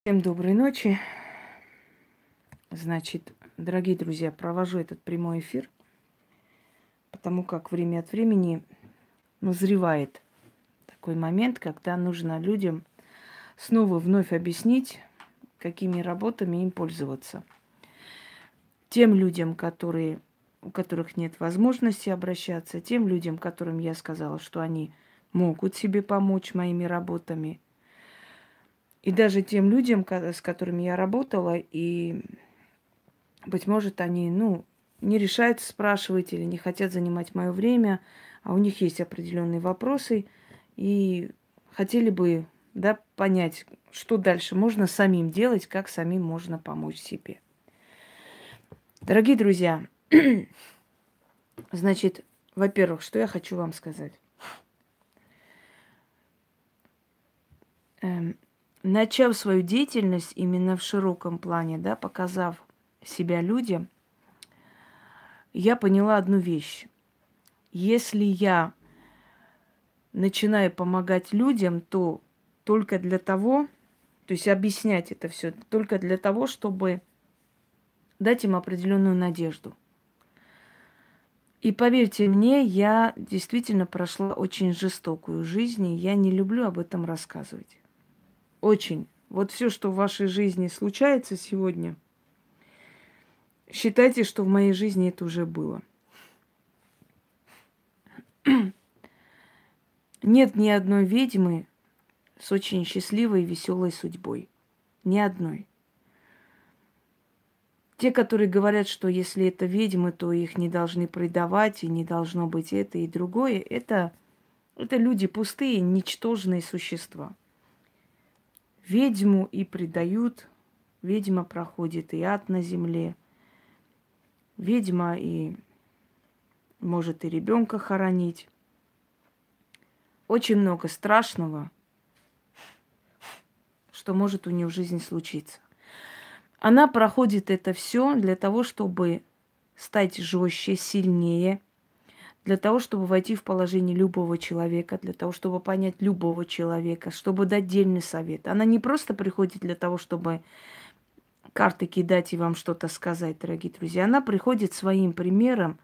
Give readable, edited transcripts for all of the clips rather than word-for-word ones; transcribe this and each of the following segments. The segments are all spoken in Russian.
Всем доброй ночи. Значит, дорогие друзья, провожу этот прямой эфир, потому как время от времени назревает такой момент, когда нужно людям снова вновь объяснить, какими работами им пользоваться. Тем людям, у которых нет возможности обращаться, тем людям, которым я сказала, что они могут себе помочь моими работами, и даже тем людям, с которыми я работала, и быть может, они, не решаются спрашивать или не хотят занимать мое время, а у них есть определенные вопросы, и хотели бы, да, понять, что дальше можно самим делать, как самим можно помочь себе. Дорогие друзья, значит, во-первых, что я хочу вам сказать. Эм, Начав свою деятельность именно в широком плане, да, показав себя людям, я поняла одну вещь. Если я начинаю помогать людям, то только для того, то есть объяснять это все только для того, чтобы дать им определенную надежду. И поверьте мне, я действительно прошла очень жестокую жизнь, и я не люблю об этом рассказывать. Очень. Вот все, что в вашей жизни случается сегодня, считайте, что в моей жизни это уже было. Нет ни одной ведьмы с очень счастливой и веселой судьбой. Ни одной. Те, которые говорят, что если это ведьмы, то их не должны предавать, и не должно быть это и другое, это люди пустые, ничтожные существа. Ведьму и предают, ведьма проходит и ад на земле, ведьма и может и ребенка хоронить. Очень много страшного, что может у нее в жизни случиться. Она проходит это все для того, чтобы стать жестче, сильнее, для того, чтобы войти в положение любого человека, для того, чтобы понять любого человека, чтобы дать дельный совет. Она не просто приходит для того, чтобы карты кидать и вам что-то сказать, дорогие друзья. Она приходит своим примером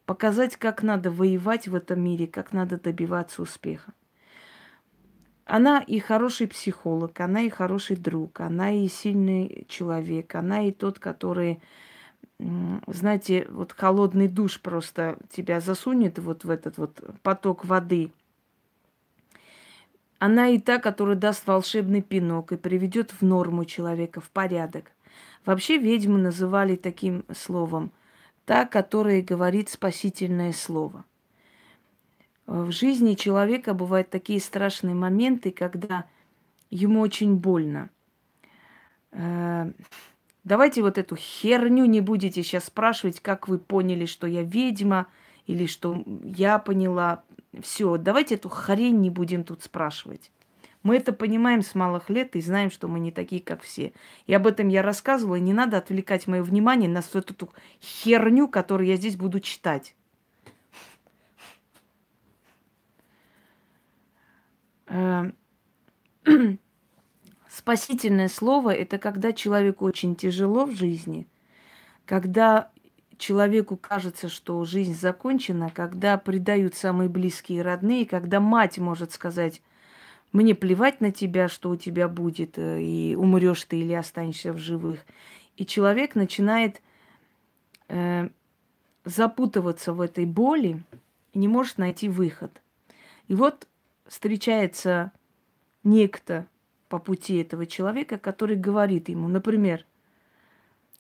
показать, как надо воевать в этом мире, как надо добиваться успеха. Она и хороший психолог, она и хороший друг, она и сильный человек, она и тот, который, знаете, вот холодный душ просто тебя засунет вот в этот вот поток воды. Она и та, которая даст волшебный пинок и приведет в норму человека, в порядок. Вообще ведьму называли таким словом та, которая говорит спасительное слово. В жизни человека бывают такие страшные моменты, когда ему очень больно. Давайте вот эту херню не будете сейчас спрашивать, как вы поняли, что я ведьма, или что я поняла. Все, давайте эту хрень не будем тут спрашивать. Мы это понимаем с малых лет и знаем, что мы не такие, как все. И об этом я рассказывала, и не надо отвлекать мое внимание на вот эту херню, которую я здесь буду читать. Спасительное слово – это когда человеку очень тяжело в жизни, когда человеку кажется, что жизнь закончена, когда предают самые близкие и родные, когда мать может сказать: мне плевать на тебя, что у тебя будет, и умрешь ты или останешься в живых. И человек начинает запутываться в этой боли и не может найти выход. И вот встречается некто по пути этого человека, который говорит ему, например: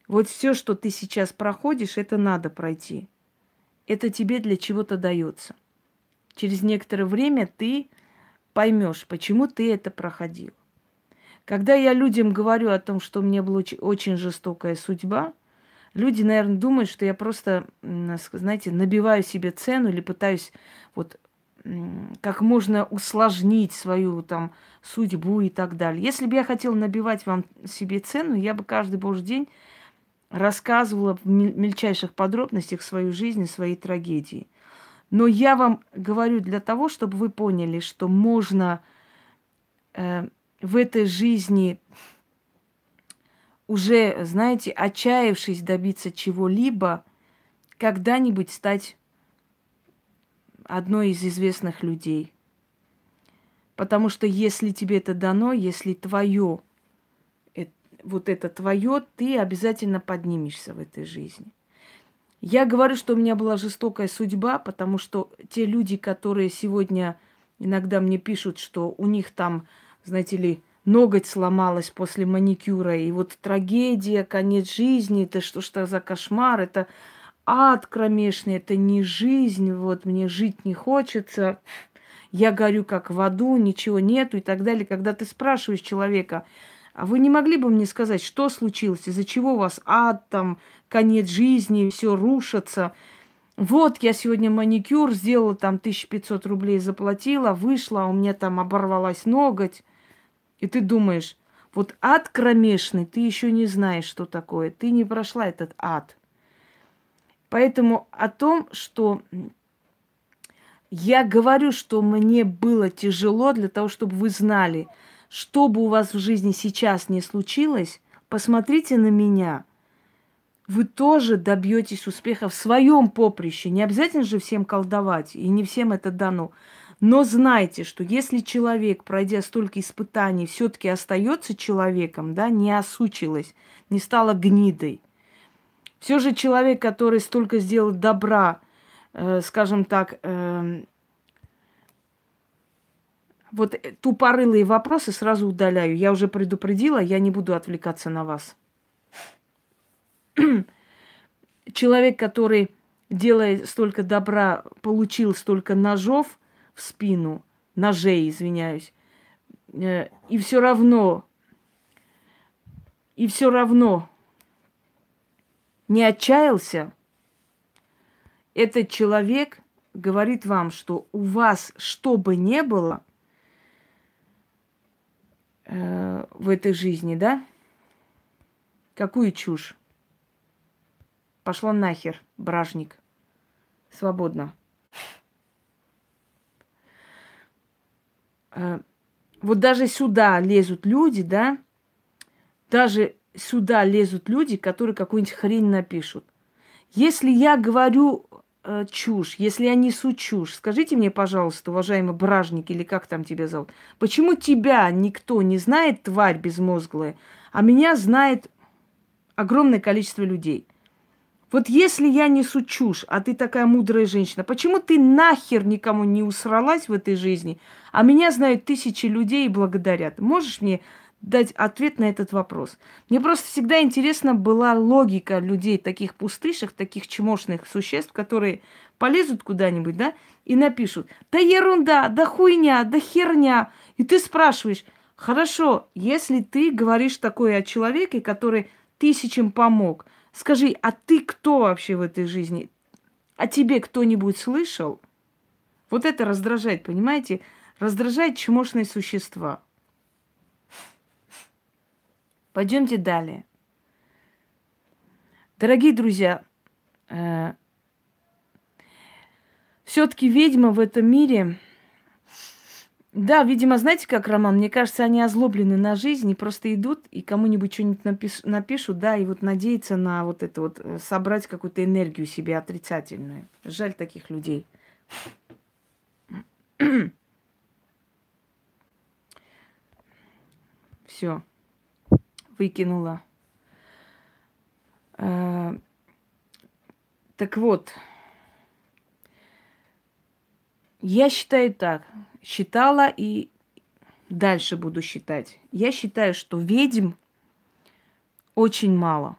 вот все, что ты сейчас проходишь, это надо пройти. Это тебе для чего-то дается. Через некоторое время ты поймешь, почему ты это проходил. Когда я людям говорю о том, что у меня была очень жестокая судьба, люди, наверное, думают, что я просто, знаете, набиваю себе цену или пытаюсь вот как можно усложнить свою там судьбу и так далее. Если бы я хотела набивать вам себе цену, я бы каждый божий день рассказывала в мельчайших подробностях свою жизнь и свои трагедии. Но я вам говорю для того, чтобы вы поняли, что можно в этой жизни уже, знаете, отчаявшись добиться чего-либо, когда-нибудь стать одной из известных людей. Потому что если тебе это дано, если твое, вот это твое, ты обязательно поднимешься в этой жизни. Я говорю, что у меня была жестокая судьба, потому что те люди, которые сегодня иногда мне пишут, что у них там, знаете ли, ноготь сломалась после маникюра, и вот трагедия, конец жизни, это что за кошмар, это ад кромешный, это не жизнь, вот мне жить не хочется, я горю как в аду, ничего нету и так далее. Когда ты спрашиваешь человека, а вы не могли бы мне сказать, что случилось, из-за чего у вас ад, там, конец жизни, все рушится? Вот я сегодня маникюр сделала, там 1500 рублей заплатила, вышла, а у меня там оборвалась ноготь. И ты думаешь, вот ад кромешный, ты еще не знаешь, что такое. Ты не прошла этот ад. Поэтому о том, что я говорю, что мне было тяжело для того, чтобы вы знали, что бы у вас в жизни сейчас не случилось, посмотрите на меня. Вы тоже добьетесь успеха в своем поприще. Не обязательно же всем колдовать, и не всем это дано. Но знайте, что если человек, пройдя столько испытаний, все-таки остается человеком, да, не осучилась, не стала гнидой, все же человек, который столько сделал добра, скажем так, вот тупорылые вопросы сразу удаляю. Я уже предупредила, я не буду отвлекаться на вас. Человек, который, делая столько добра, получил столько ножов в спину, ножей, извиняюсь, и все равно не отчаялся, этот человек говорит вам, что у вас, что бы ни было в этой жизни, да, какую чушь? Пошла нахер, бражник. Свободно. Вот даже сюда лезут люди, да, даже сюда лезут люди, которые какую-нибудь хрень напишут. Если я говорю чушь, если я несу чушь, скажите мне, пожалуйста, уважаемый бражник, или как там тебя зовут, почему тебя никто не знает, тварь безмозглая, а меня знает огромное количество людей? Вот если я несу чушь, а ты такая мудрая женщина, почему ты нахер никому не усралась в этой жизни, а меня знают тысячи людей и благодарят? Можешь мне дать ответ на этот вопрос? Мне просто всегда интересна была логика людей, таких пустышек, таких чмошных существ, которые полезут куда-нибудь, да, и напишут: да ерунда, да хуйня, да херня. И ты спрашиваешь: хорошо, если ты говоришь такое о человеке, который тысячам помог, скажи, а ты кто вообще в этой жизни? А тебе кто-нибудь слышал? Вот это раздражает, понимаете? Раздражает чмошные существа. Пойдемте далее. Дорогие друзья, все-таки ведьма в этом мире... Да, видимо, знаете как, Роман, мне кажется, они озлоблены на жизнь и просто идут и кому-нибудь что-нибудь напишут, да, и вот надеются на вот это вот, собрать какую-то энергию себе отрицательную. Жаль таких людей. Все, выкинула. Так вот, я считаю так, считала и дальше буду считать. Я считаю, что ведьм очень мало.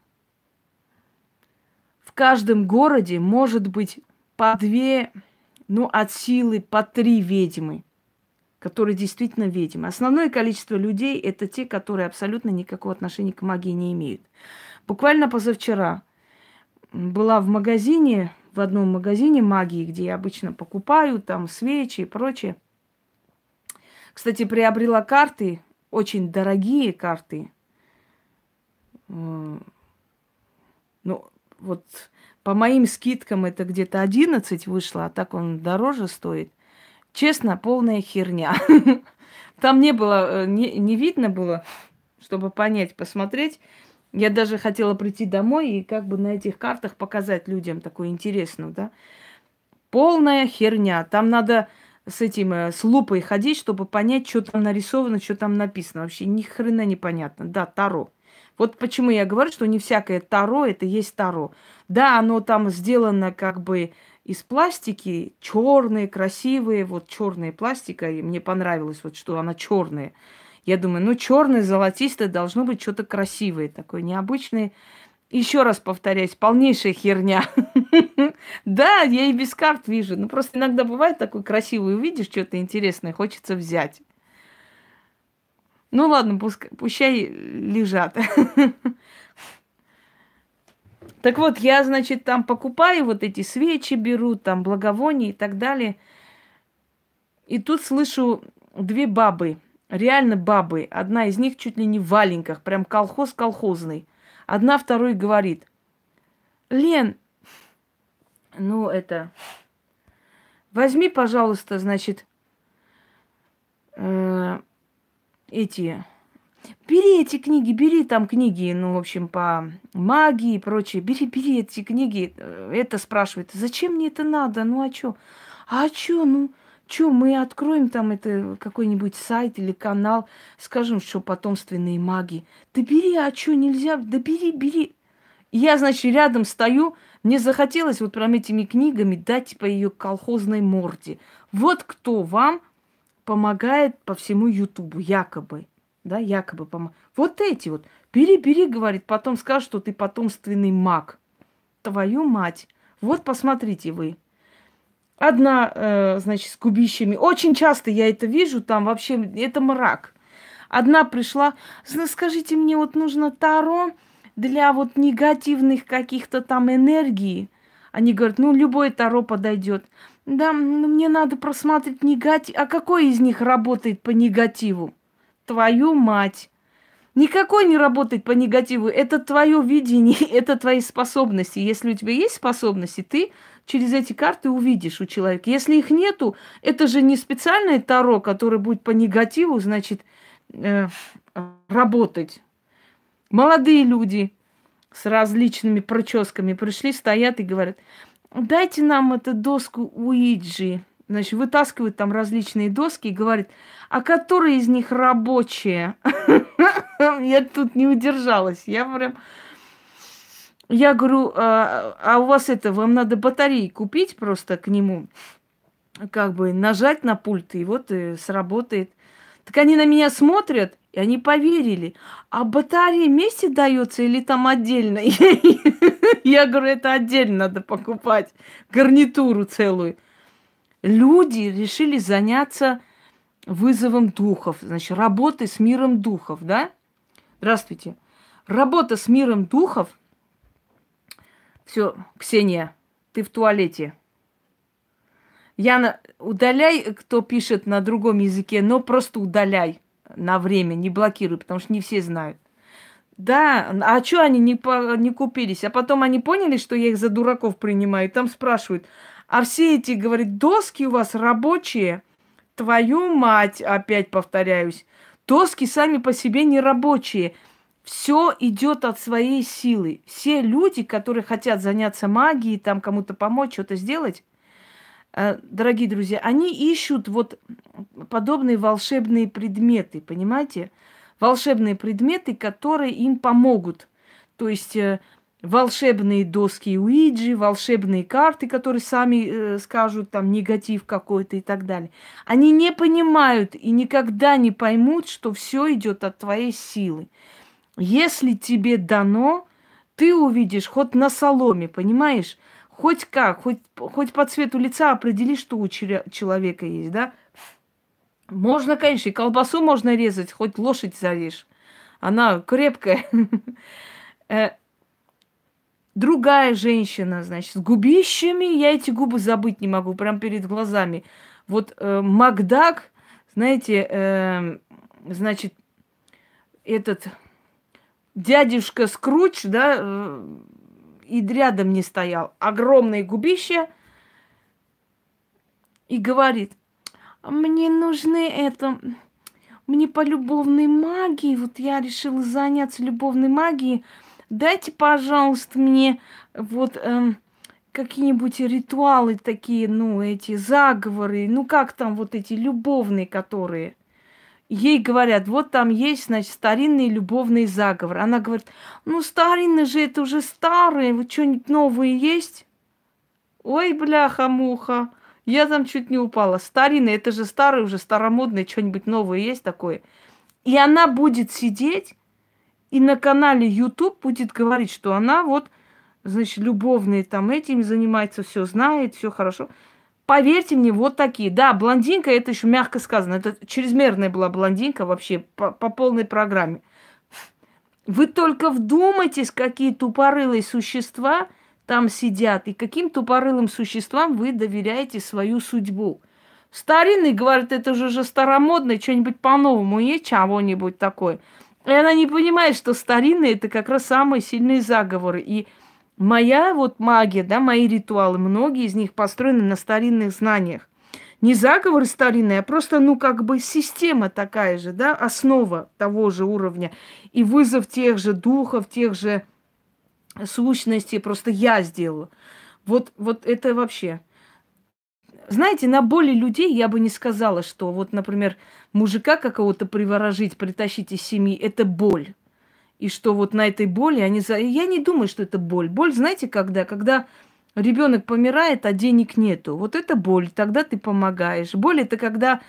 В каждом городе может быть по 2, ну, от силы по 3 ведьмы, которые действительно ведьмы. Основное количество людей – это те, которые абсолютно никакого отношения к магии не имеют. Буквально позавчера была в магазине, в одном магазине магии, где я обычно покупаю там свечи и прочее. Кстати, приобрела карты, очень дорогие карты. Ну, вот по моим скидкам это где-то 11 вышло, а так он дороже стоит. Честно, полная херня. Там не было, не видно было, чтобы понять, посмотреть. Я даже хотела прийти домой и как бы на этих картах показать людям такую интересную, да. Полная херня. Там надо с этим, с лупой ходить, чтобы понять, что там нарисовано, что там написано. Вообще ни хрена непонятно. Да, Таро. Вот почему я говорю, что не всякое Таро это есть Таро. Да, оно там сделано как бы из пластики, черные, красивые, вот черная пластика, и мне понравилось, вот что она черная. Я думаю, ну черное, золотистое должно быть что-то красивое, такое необычное. Еще раз повторяюсь, полнейшая херня. Да, я и без карт вижу. Ну, просто иногда бывает такой красивый, увидишь что-то интересное, хочется взять. Ну, ладно, пущай лежат. Так вот, я, значит, там покупаю вот эти свечи, беру, там благовония и так далее. И тут слышу две бабы, реально бабы. Одна из них чуть ли не в валенках, прям колхоз колхозный. Одна второй говорит: Лен, ну это, возьми, пожалуйста, значит, эти, бери эти книги, бери там книги, ну, в общем, по магии и прочее. Бери эти книги. Это спрашивает, зачем мне это надо? Ну, а чё? А чё? Ну, чё, мы откроем там это какой-нибудь сайт или канал, скажем, что потомственные маги. Да бери, а чё, нельзя? Да бери. И я, значит, рядом стою, мне захотелось вот прям этими книгами дать по ее колхозной морде. Вот кто вам помогает по всему Ютубу, якобы. Да, якобы помогает. Вот эти вот. Бери, говорит, потом скажешь, что ты потомственный маг. Твою мать. Вот посмотрите вы. Одна, значит, с губищами. Очень часто я это вижу, там вообще это мрак. Одна пришла, скажите мне, вот нужно Таро для вот негативных каких-то там энергий. Они говорят, ну, любое Таро подойдет. Да, ну, мне надо просмотреть негатив. А какой из них работает по негативу? Твою мать. Никакой не работает по негативу. Это твое видение, это твои способности. Если у тебя есть способности, ты через эти карты увидишь у человека. Если их нету, это же не специальное Таро, которое будет по негативу, значит, работать. Молодые люди с различными прическами пришли, стоят и говорят, дайте нам эту доску Уиджи. Значит, вытаскивают там различные доски и говорят, а которая из них рабочая? Я тут не удержалась. Я говорю, а у вас это, вам надо батареи купить просто к нему, как бы нажать на пульт, и вот сработает. Так они на меня смотрят, и они поверили. А батарея вместе дается или там отдельно? Я говорю, это отдельно надо покупать. Гарнитуру целую. Люди решили заняться вызовом духов. Значит, работой с миром духов, да? Здравствуйте. Работа с миром духов. Все, Ксения, ты в туалете. Яна, удаляй, кто пишет на другом языке, но просто удаляй на время, не блокируй, потому что не все знают. Да, а что они не купились? А потом они поняли, что я их за дураков принимаю. Там спрашивают, а все эти, говорит, доски у вас рабочие? Твою мать, опять повторяюсь. Доски сами по себе не рабочие. Все идет от своей силы. Все люди, которые хотят заняться магией, там кому-то помочь, что-то сделать, дорогие друзья, они ищут вот подобные волшебные предметы, понимаете? Волшебные предметы, которые им помогут. То есть волшебные доски Уиджи, волшебные карты, которые сами скажут там негатив какой-то и так далее. Они не понимают и никогда не поймут, что все идет от твоей силы. Если тебе дано, ты увидишь хоть на соломе, понимаешь? Хоть как, хоть по цвету лица определи, что у человека есть, да? Можно, конечно, и колбасу можно резать, хоть лошадь зарежь. Она крепкая. Другая женщина, значит, с губищами, я эти губы забыть не могу, прям перед глазами. Вот Макдак, знаете, значит, этот дядюшка Скрудж, да, и рядом не стоял. Огромное губище. И говорит, мне нужны это мне по любовной магии, вот я решила заняться любовной магией. Дайте, пожалуйста, мне вот какие-нибудь ритуалы такие, ну, эти заговоры, ну, как там вот эти любовные, которые. Ей говорят, вот там есть, значит, старинный любовный заговор. Она говорит, ну, старинный же, это уже старые, вот что-нибудь новое есть? Ой, бляха-муха, я там чуть не упала. Старинный, это же старый, уже старомодный, что-нибудь новое есть такое? И она будет сидеть и на канале YouTube будет говорить, что она вот, значит, любовные там этим занимается, все знает, все хорошо. Поверьте мне, вот такие. Да, блондинка, это еще мягко сказано. Это чрезмерная была блондинка вообще по полной программе. Вы только вдумайтесь, какие тупорылые существа там сидят. И каким тупорылым существам вы доверяете свою судьбу. Старинный, говорит, это же старомодное, что-нибудь по-новому есть, чего-нибудь такое. И она не понимает, что старинные это как раз самые сильные заговоры. И моя вот магия, да, мои ритуалы, многие из них построены на старинных знаниях. Не заговоры старинные, а просто, ну, как бы система такая же, да, основа того же уровня. И вызов тех же духов, тех же сущностей просто я сделала. Вот это вообще. Знаете, на боли людей я бы не сказала, что вот, например, мужика какого-то приворожить, притащить из семьи, это боль. И что вот на этой боли они... Я не думаю, что это боль. Боль, знаете, когда? Когда ребенок помирает, а денег нету. Вот это боль, тогда ты помогаешь. Боль это когда,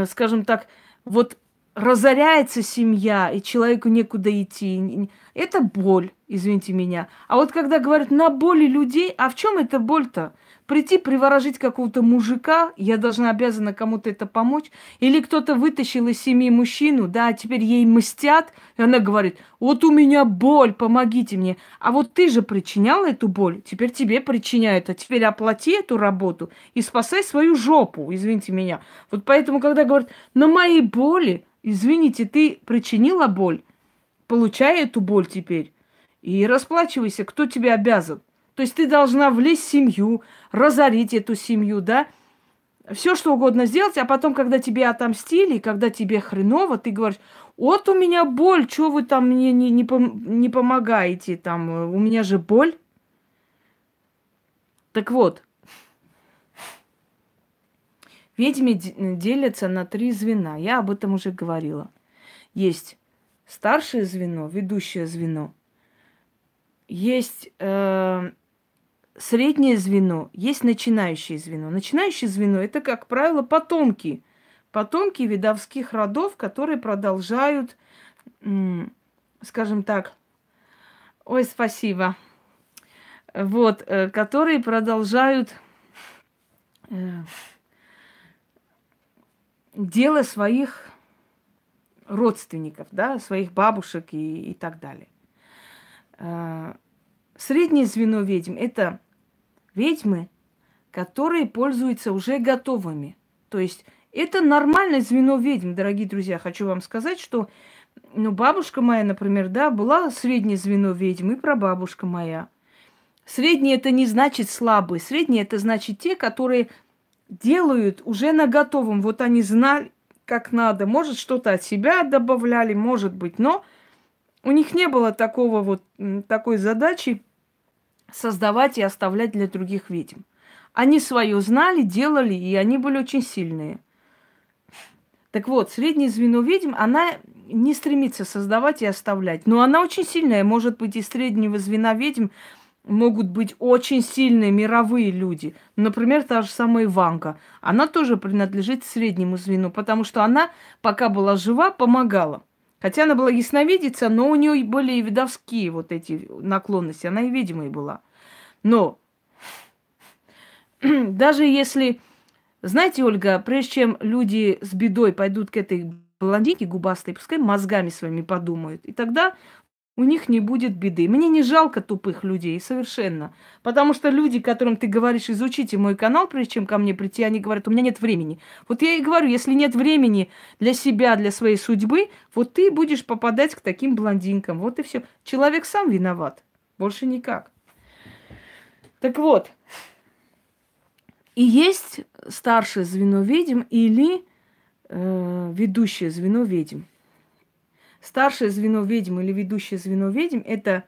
скажем так, вот разоряется семья, и человеку некуда идти. Это боль, извините меня. А вот когда говорят на боли людей, а в чем эта боль-то? Прийти, приворожить какого-то мужика, я должна обязана кому-то это помочь. Или кто-то вытащил из семьи мужчину, да, а теперь ей мстят, и она говорит, вот у меня боль, помогите мне. А вот ты же причиняла эту боль, теперь тебе причиняют, а теперь оплати эту работу и спасай свою жопу, извините меня. Вот поэтому, когда говорят, на моей боли, извините, ты причинила боль, получай эту боль теперь и расплачивайся, кто тебе обязан. То есть ты должна влезть в семью, разорить эту семью, да, все что угодно сделать, а потом, когда тебе отомстили, когда тебе хреново, ты говоришь, вот у меня боль, что вы там мне не помогаете, там, у меня же боль. Так вот, ведьмы делятся на 3 звена, я об этом уже говорила. Есть старшее звено, ведущее звено, есть среднее звено, есть начинающее звено. Начинающее звено – это, как правило, потомки. Потомки видовских родов, которые продолжают, скажем так, ой, спасибо, вот, которые продолжают дело своих родственников, да, своих бабушек и так далее. Среднее звено ведьм – это ведьмы, которые пользуются уже готовыми. То есть это нормальное звено ведьм, дорогие друзья. Хочу вам сказать, что ну, бабушка моя, например, да, была среднее звено ведьм, и прабабушка моя. Среднее это не значит слабые. Среднее это значит те, которые делают уже на готовом. Вот они знали, как надо. Может, что-то от себя добавляли, может быть, но у них не было такой задачи создавать и оставлять для других ведьм. Они свое знали, делали, и они были очень сильные. Так вот, среднее звено ведьм, она не стремится создавать и оставлять. Но она очень сильная. Может быть, из среднего звена ведьм могут быть очень сильные мировые люди. Например, та же самая Иванка. Она тоже принадлежит среднему звену, потому что она, пока была жива, помогала. Хотя она была ясновидица, но у нее были и видовские вот эти наклонности. Она и ведьмой была. Но даже если... Знаете, Ольга, прежде чем люди с бедой пойдут к этой блондинке губастой, пускай мозгами своими подумают. И тогда у них не будет беды. Мне не жалко тупых людей, совершенно. Потому что люди, которым ты говоришь, изучите мой канал, прежде чем ко мне прийти, они говорят, у меня нет времени. Вот я и говорю, если нет времени для себя, для своей судьбы, вот ты будешь попадать к таким блондинкам. Вот и все. Человек сам виноват. Больше никак. Так вот. И есть старшее звено ведьм или ведущее звено ведьм. Старшее звено ведьм или ведущее звено ведьм – это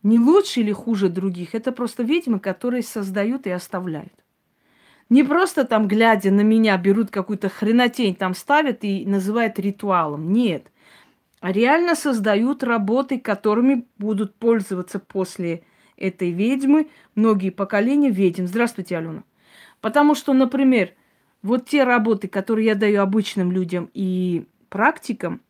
не лучше или хуже других, это просто ведьмы, которые создают и оставляют. Не просто там, глядя на меня, берут какую-то хренотень, там ставят и называют ритуалом. Нет. А реально создают работы, которыми будут пользоваться после этой ведьмы многие поколения ведьм. Здравствуйте, Алена. Потому что, например, вот те работы, которые я даю обычным людям и практикам,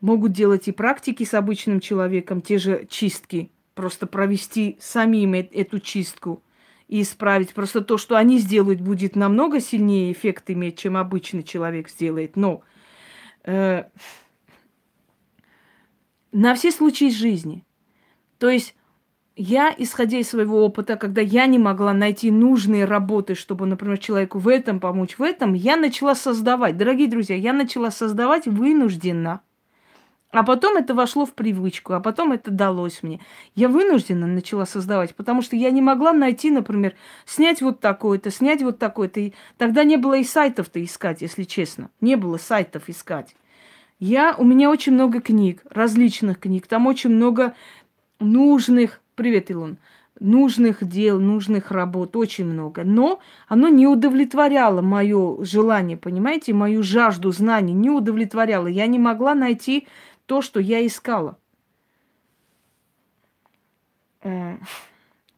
могут делать и практики с обычным человеком, те же чистки, просто провести самим эту чистку и исправить. Просто то, что они сделают, будет намного сильнее эффект иметь, чем обычный человек сделает. Но на все случаи жизни. То есть я, исходя из своего опыта, когда я не могла найти нужные работы, чтобы, например, человеку в этом помочь, в этом, я начала создавать. Дорогие друзья, я начала создавать вынужденно. А потом это вошло в привычку, а потом это далось мне. Я вынуждена начала создавать, потому что я не могла найти, например, снять вот такое-то, снять вот такое-то. И тогда не было и сайтов-то искать, если честно. Не было сайтов искать. У меня очень много книг, различных книг. Там очень много нужных, привет, Илон, нужных дел, нужных работ, очень много. Но оно не удовлетворяло мое желание, понимаете, мою жажду знаний не удовлетворяло. Я не могла найти то, что я искала.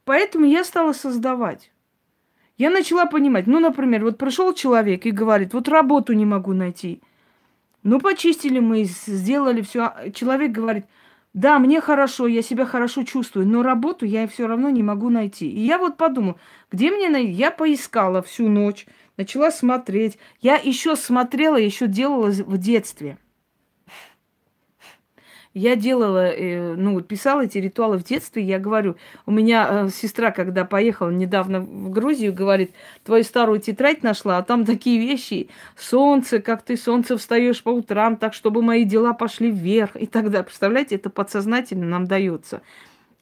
Поэтому я стала создавать. Я начала понимать, ну, например, вот пришел человек и говорит, вот работу не могу найти. Ну, почистили мы, сделали все. Человек говорит, да, мне хорошо, я себя хорошо чувствую, но работу я все равно не могу найти. И я вот подумала, где мне найти? Я поискала всю ночь, начала смотреть. Я еще смотрела, еще делала в детстве. Я делала, писала эти ритуалы в детстве. Я говорю, у меня сестра, когда поехала недавно в Грузию, говорит, твою старую тетрадь нашла, а там такие вещи. Солнце, как ты солнце встаешь по утрам, так, чтобы мои дела пошли вверх и так далее. Представляете, это подсознательно нам дается.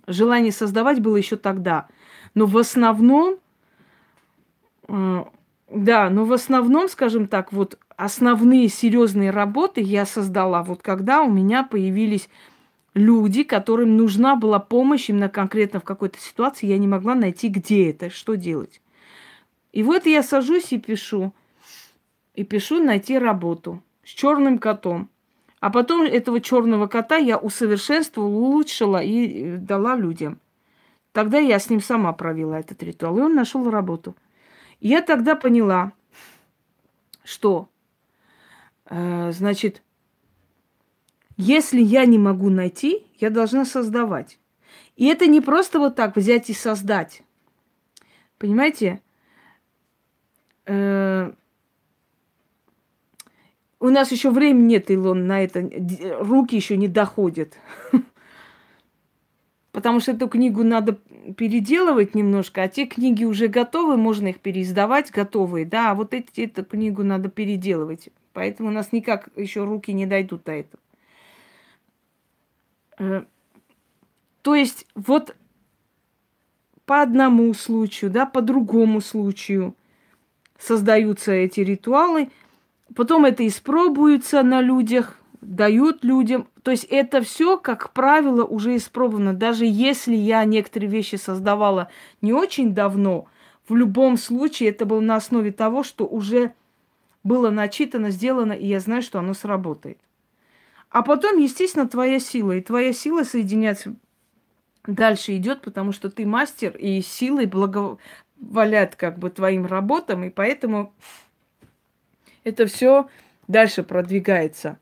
Желание создавать было еще тогда. Но в основном, скажем так, вот основные серьезные работы я создала, вот когда у меня появились люди, которым нужна была помощь именно конкретно в какой-то ситуации, я не могла найти, где это, что делать. И вот я сажусь и пишу найти работу с черным котом. А потом этого черного кота я усовершенствовала, улучшила и дала людям. Тогда я с ним сама провела этот ритуал, и он нашел работу. И я тогда поняла, что значит, если я не могу найти, я должна создавать. И это не просто вот так взять и создать. Понимаете? У нас еще времени нет, Илон, на это. Руки еще не доходят. Потому что эту книгу надо переделывать немножко, а те книги уже готовы, можно их переиздавать, готовые, да, а вот эту книгу надо переделывать. Поэтому у нас никак еще руки не дойдут до этого. То есть вот по одному случаю, да, по другому случаю создаются эти ритуалы, потом это испробуется на людях, дают людям. То есть это все, как правило, уже испробовано. Даже если я некоторые вещи создавала не очень давно, в любом случае это было на основе того, что уже было начитано, сделано, и я знаю, что оно сработает. А потом, естественно, твоя сила. И твоя сила соединяться дальше идет, потому что ты мастер, и силой благоволят как бы твоим работам, и поэтому это все дальше продвигается.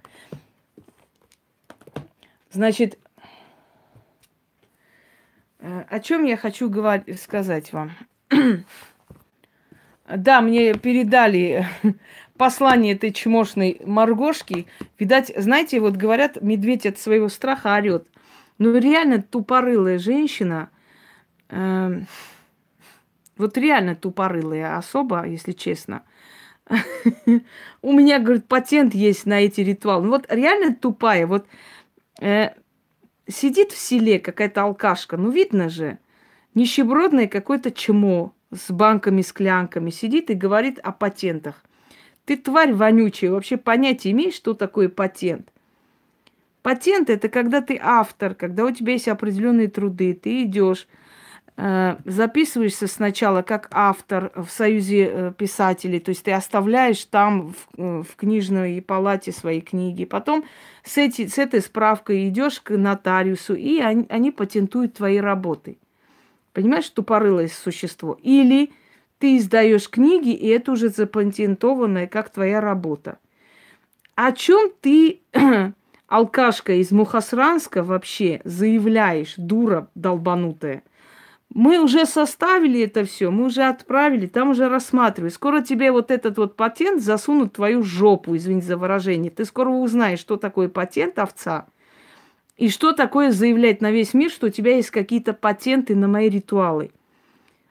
Значит, о чем я хочу сказать вам? Да, мне передали послание этой чмошной Маргошки. Видать, знаете, вот говорят, медведь от своего страха орет. Ну, реально тупорылая женщина, вот реально тупорылая особа, если честно. У меня, говорит, патент есть на эти ритуалы. Вот реально тупая. Вот сидит в селе какая-то алкашка, ну, видно же, нищебродное какое-то чмо с банками, склянками, сидит и говорит о патентах. Ты тварь вонючая, вообще понятия имеешь, что такое патент? Патент – это когда ты автор, когда у тебя есть определенные труды, ты идешь, записываешься сначала как автор в союзе писателей, то есть ты оставляешь там в книжной палате свои книги, потом с этой справкой идешь к нотариусу, и они патентуют твои работы. Понимаешь, тупорылое существо. Или ты издаешь книги, и это уже запатентованное, как твоя работа. О чем ты, алкашка из Мухосранска, вообще заявляешь, дура долбанутая? Мы уже составили это все, мы уже отправили, там уже рассматривают. Скоро тебе вот этот вот патент засунут в твою жопу, извините за выражение. Ты скоро узнаешь, что такое патент, овца, и что такое заявлять на весь мир, что у тебя есть какие-то патенты на мои ритуалы.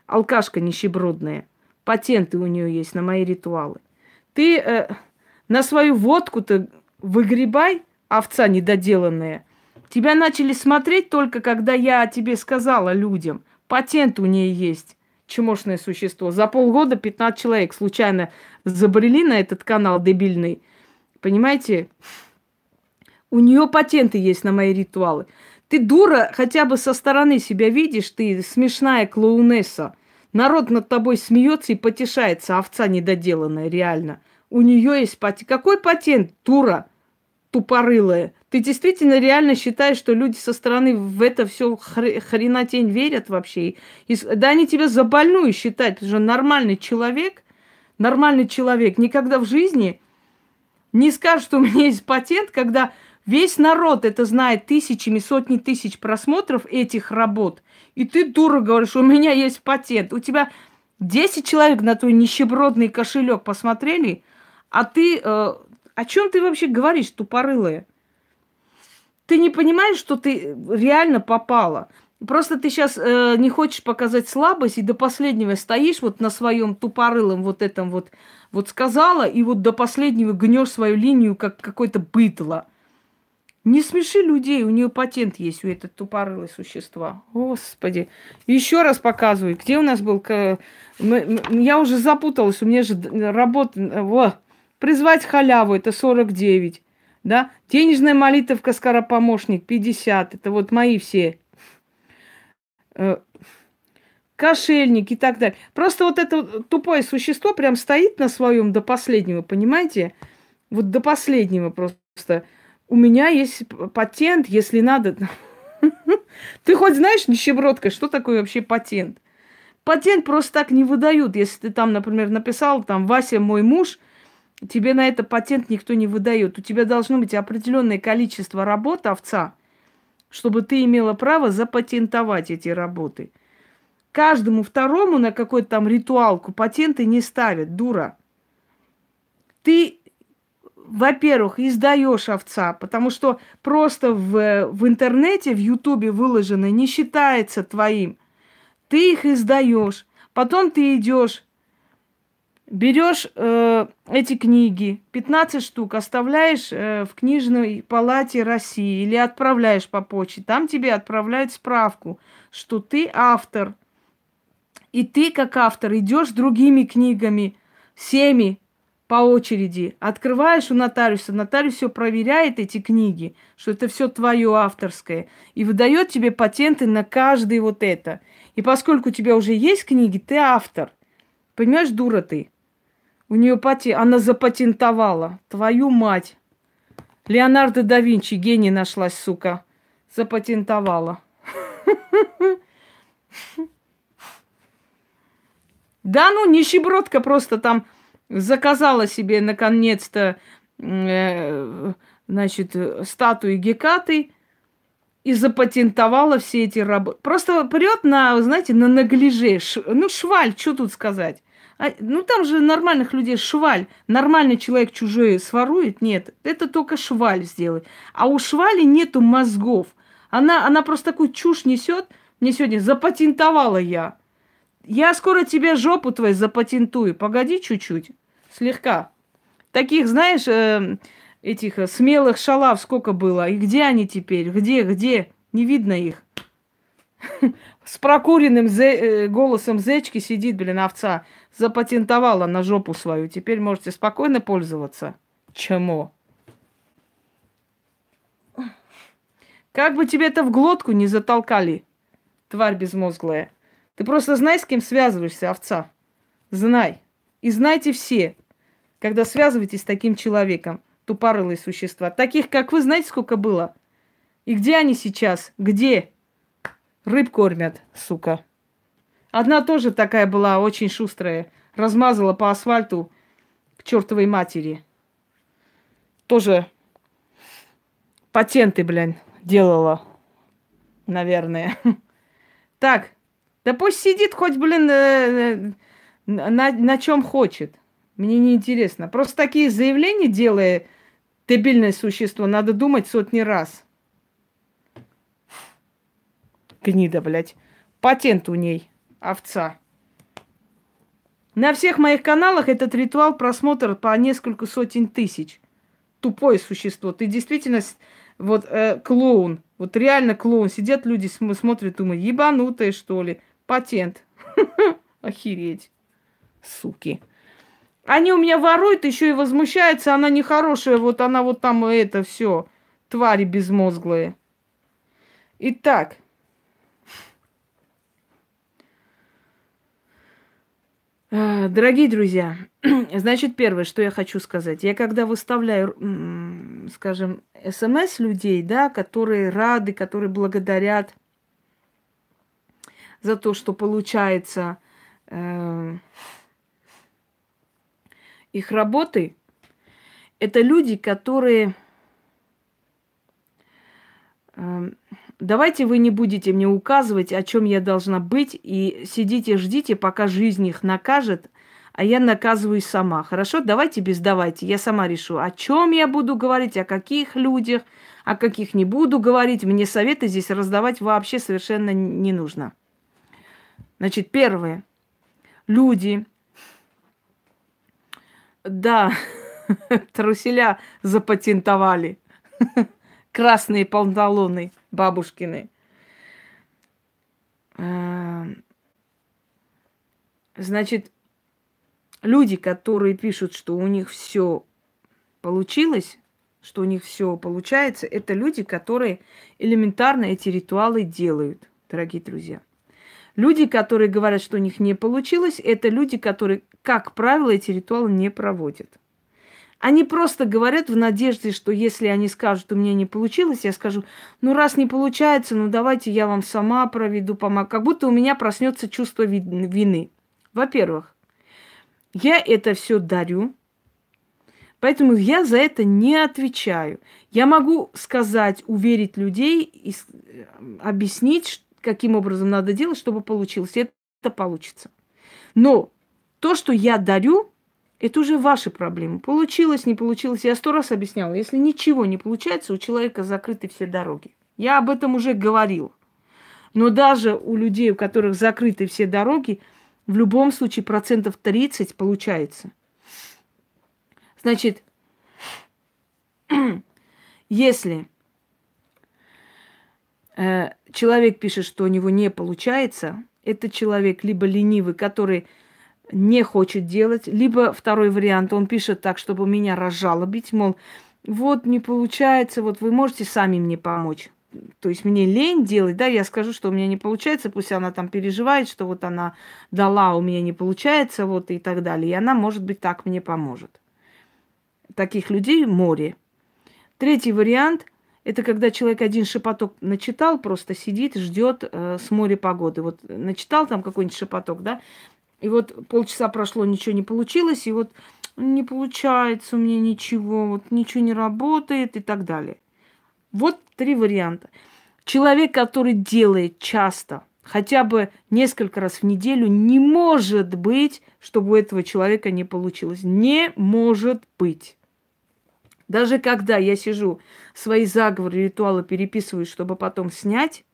Алкашка нищебродная. Патенты у нее есть на мои ритуалы. Ты на свою водку-то выгребай, овца недоделанная. Тебя начали смотреть только, когда я тебе сказала людям. Патент у нее есть, чмошное существо. За полгода 15 человек случайно забрели на этот канал дебильный. Понимаете? У нее патенты есть на мои ритуалы. Ты дура, хотя бы со стороны себя видишь, ты смешная клоунесса. Народ над тобой смеется и потешается, овца недоделанная, реально. У нее есть патент. Какой патент, дура тупорылая? Ты действительно реально считаешь, что люди со стороны в это все хренотень верят вообще? Да они тебя за больную считают, потому что нормальный человек никогда в жизни не скажет, что у меня есть патент, когда весь народ это знает, тысячами, сотни тысяч просмотров этих работ. И ты, дура, говоришь, у меня есть патент. У тебя 10 человек на твой нищебродный кошелек посмотрели, а ты... о чем ты вообще говоришь, тупорылая? Ты не понимаешь, что ты реально попала. Просто ты сейчас не хочешь показать слабость и до последнего стоишь вот на своем тупорылом вот этом вот сказала, и вот до последнего гнешь свою линию, как какое-то быдло. Не смеши людей, у нее патент есть, у этой тупорылой существа. Господи. Еще раз показываю, где у нас был... Я уже запуталась, у меня же работа... Призвать халяву, это 49. Да? Денежная молитовка скоропомощник 50. Это вот мои все. Кошельник и так далее. Просто вот это тупое существо прям стоит на своем до последнего, понимаете? Вот до последнего просто. У меня есть патент, если надо. Ты хоть знаешь, нищебродка, что такое вообще патент? Патент просто так не выдают. Если ты там, например, написал, там, Вася мой муж, тебе на это патент никто не выдает. У тебя должно быть определенное количество работ, овца, чтобы ты имела право запатентовать эти работы. Каждому второму на какой-то там ритуалку патенты не ставят, дура. Ты, во-первых, издаешь, овца, потому что просто в интернете, в Ютубе выложенное не считается твоим. Ты их издаешь. Потом ты идешь, берешь эти книги, 15 штук, оставляешь в книжной палате России или отправляешь по почте. Там тебе отправляют справку, что ты автор. И ты, как автор, идешь с другими книгами, всеми по очереди. Открываешь у нотариуса, нотариус все проверяет эти книги, что это все твое авторское. И выдает тебе патенты на каждый вот это. И поскольку у тебя уже есть книги, ты автор. Понимаешь, дура ты? У нее она запатентовала. Твою мать. Леонардо да Винчи, гений нашлась, сука. Запатентовала. Да ну, нищебродка просто там заказала себе наконец-то, значит, статуи Гекаты и запатентовала все эти работы. Просто прет на, знаете, на наглиже. Ну, шваль, что тут сказать? Ну, там же нормальных людей шваль. Нормальный человек чужое сворует? Нет, это только шваль сделает. А у швали нету мозгов. Она просто такую чушь несет. Мне сегодня запатентовала я. Я скоро тебе жопу твою запатентую. Погоди чуть-чуть. Слегка. Таких, знаешь, этих смелых шалав сколько было. И где они теперь? Где? Не видно их. С прокуренным голосом зечки сидит, овца. запатентовала на жопу свою. Теперь можете спокойно пользоваться. Чему? Как бы тебе это в глотку не затолкали, тварь безмозглая. Ты просто знай, с кем связываешься, овца. Знай. И знайте все, когда связываетесь с таким человеком, тупорылые существа. Таких, как вы, знаете, сколько было? И где они сейчас? Где? Рыб кормят, сука. Одна тоже такая была, очень шустрая. Размазала по асфальту к чертовой матери. Тоже патенты, блин, делала. Наверное. Так, да пусть сидит хоть, блин, на чем хочет. Мне не интересно. Просто такие заявления, делая дебильное существо, надо думать сотни раз. Гнида, блядь. Патент у ней, овца. На всех моих каналах этот ритуал просмотр по несколько сотен тысяч. Тупое существо. Ты действительно вот клоун. Вот реально клоун. Сидят люди, смотрят, думают, ебанутые, что ли. Патент. Охереть. Суки. Они у меня воруют, еще и возмущаются. Она нехорошая. Вот она вот там это все. Твари безмозглые. Итак. Дорогие друзья, значит, первое, что я хочу сказать. Я когда выставляю, скажем, СМС людей, да, которые рады, которые благодарят за то, что получается их работы, это люди, которые... Давайте вы не будете мне указывать, о чем я должна быть, и сидите, ждите, пока жизнь их накажет, а я наказываюсь сама. Хорошо? Давайте без давайте. Я сама решу, о чем я буду говорить, о каких людях, о каких не буду говорить. Мне советы здесь раздавать вообще совершенно не нужно. Значит, первое. Люди. Да, труселя запатентовали. Красные панталоны бабушкины. Значит, люди, которые пишут, что у них все получилось, что у них все получается, это люди, которые элементарно эти ритуалы делают, дорогие друзья. Люди, которые говорят, что у них не получилось, это люди, которые, как правило, эти ритуалы не проводят. Они просто говорят в надежде, что если они скажут, у меня не получилось, я скажу, ну раз не получается, ну давайте я вам сама проведу, помогу. Как будто у меня проснется чувство вины. Во-первых, я это все дарю, поэтому я за это не отвечаю. Я могу сказать, уверить людей, и объяснить, каким образом надо делать, чтобы получилось. И это получится. Но то, что я дарю, это уже ваши проблемы. Получилось, не получилось. Я 100 раз объясняла. Если ничего не получается, у человека закрыты все дороги. Я об этом уже говорил. Но даже у людей, у которых закрыты все дороги, в любом случае 30% получается. Значит, если человек пишет, что у него не получается, это человек либо ленивый, который не хочет делать, либо второй вариант, он пишет так, чтобы меня разжалобить, мол, вот не получается, вот вы можете сами мне помочь. То есть мне лень делать, да, я скажу, что у меня не получается, пусть она там переживает, что вот она дала, у меня не получается, вот и так далее. И она, может быть, так мне поможет. Таких людей море. Третий вариант – это когда человек один шепоток начитал, просто сидит, ждет с моря погоды. Вот начитал там какой-нибудь шепоток, да, и вот полчаса прошло, ничего не получилось, и вот не получается у меня ничего, вот ничего не работает и так далее. Вот 3 варианта. Человек, который делает часто, хотя бы несколько раз в неделю, не может быть, чтобы у этого человека не получилось. Не может быть. Даже когда я сижу, свои заговоры, ритуалы переписываю, чтобы потом снять,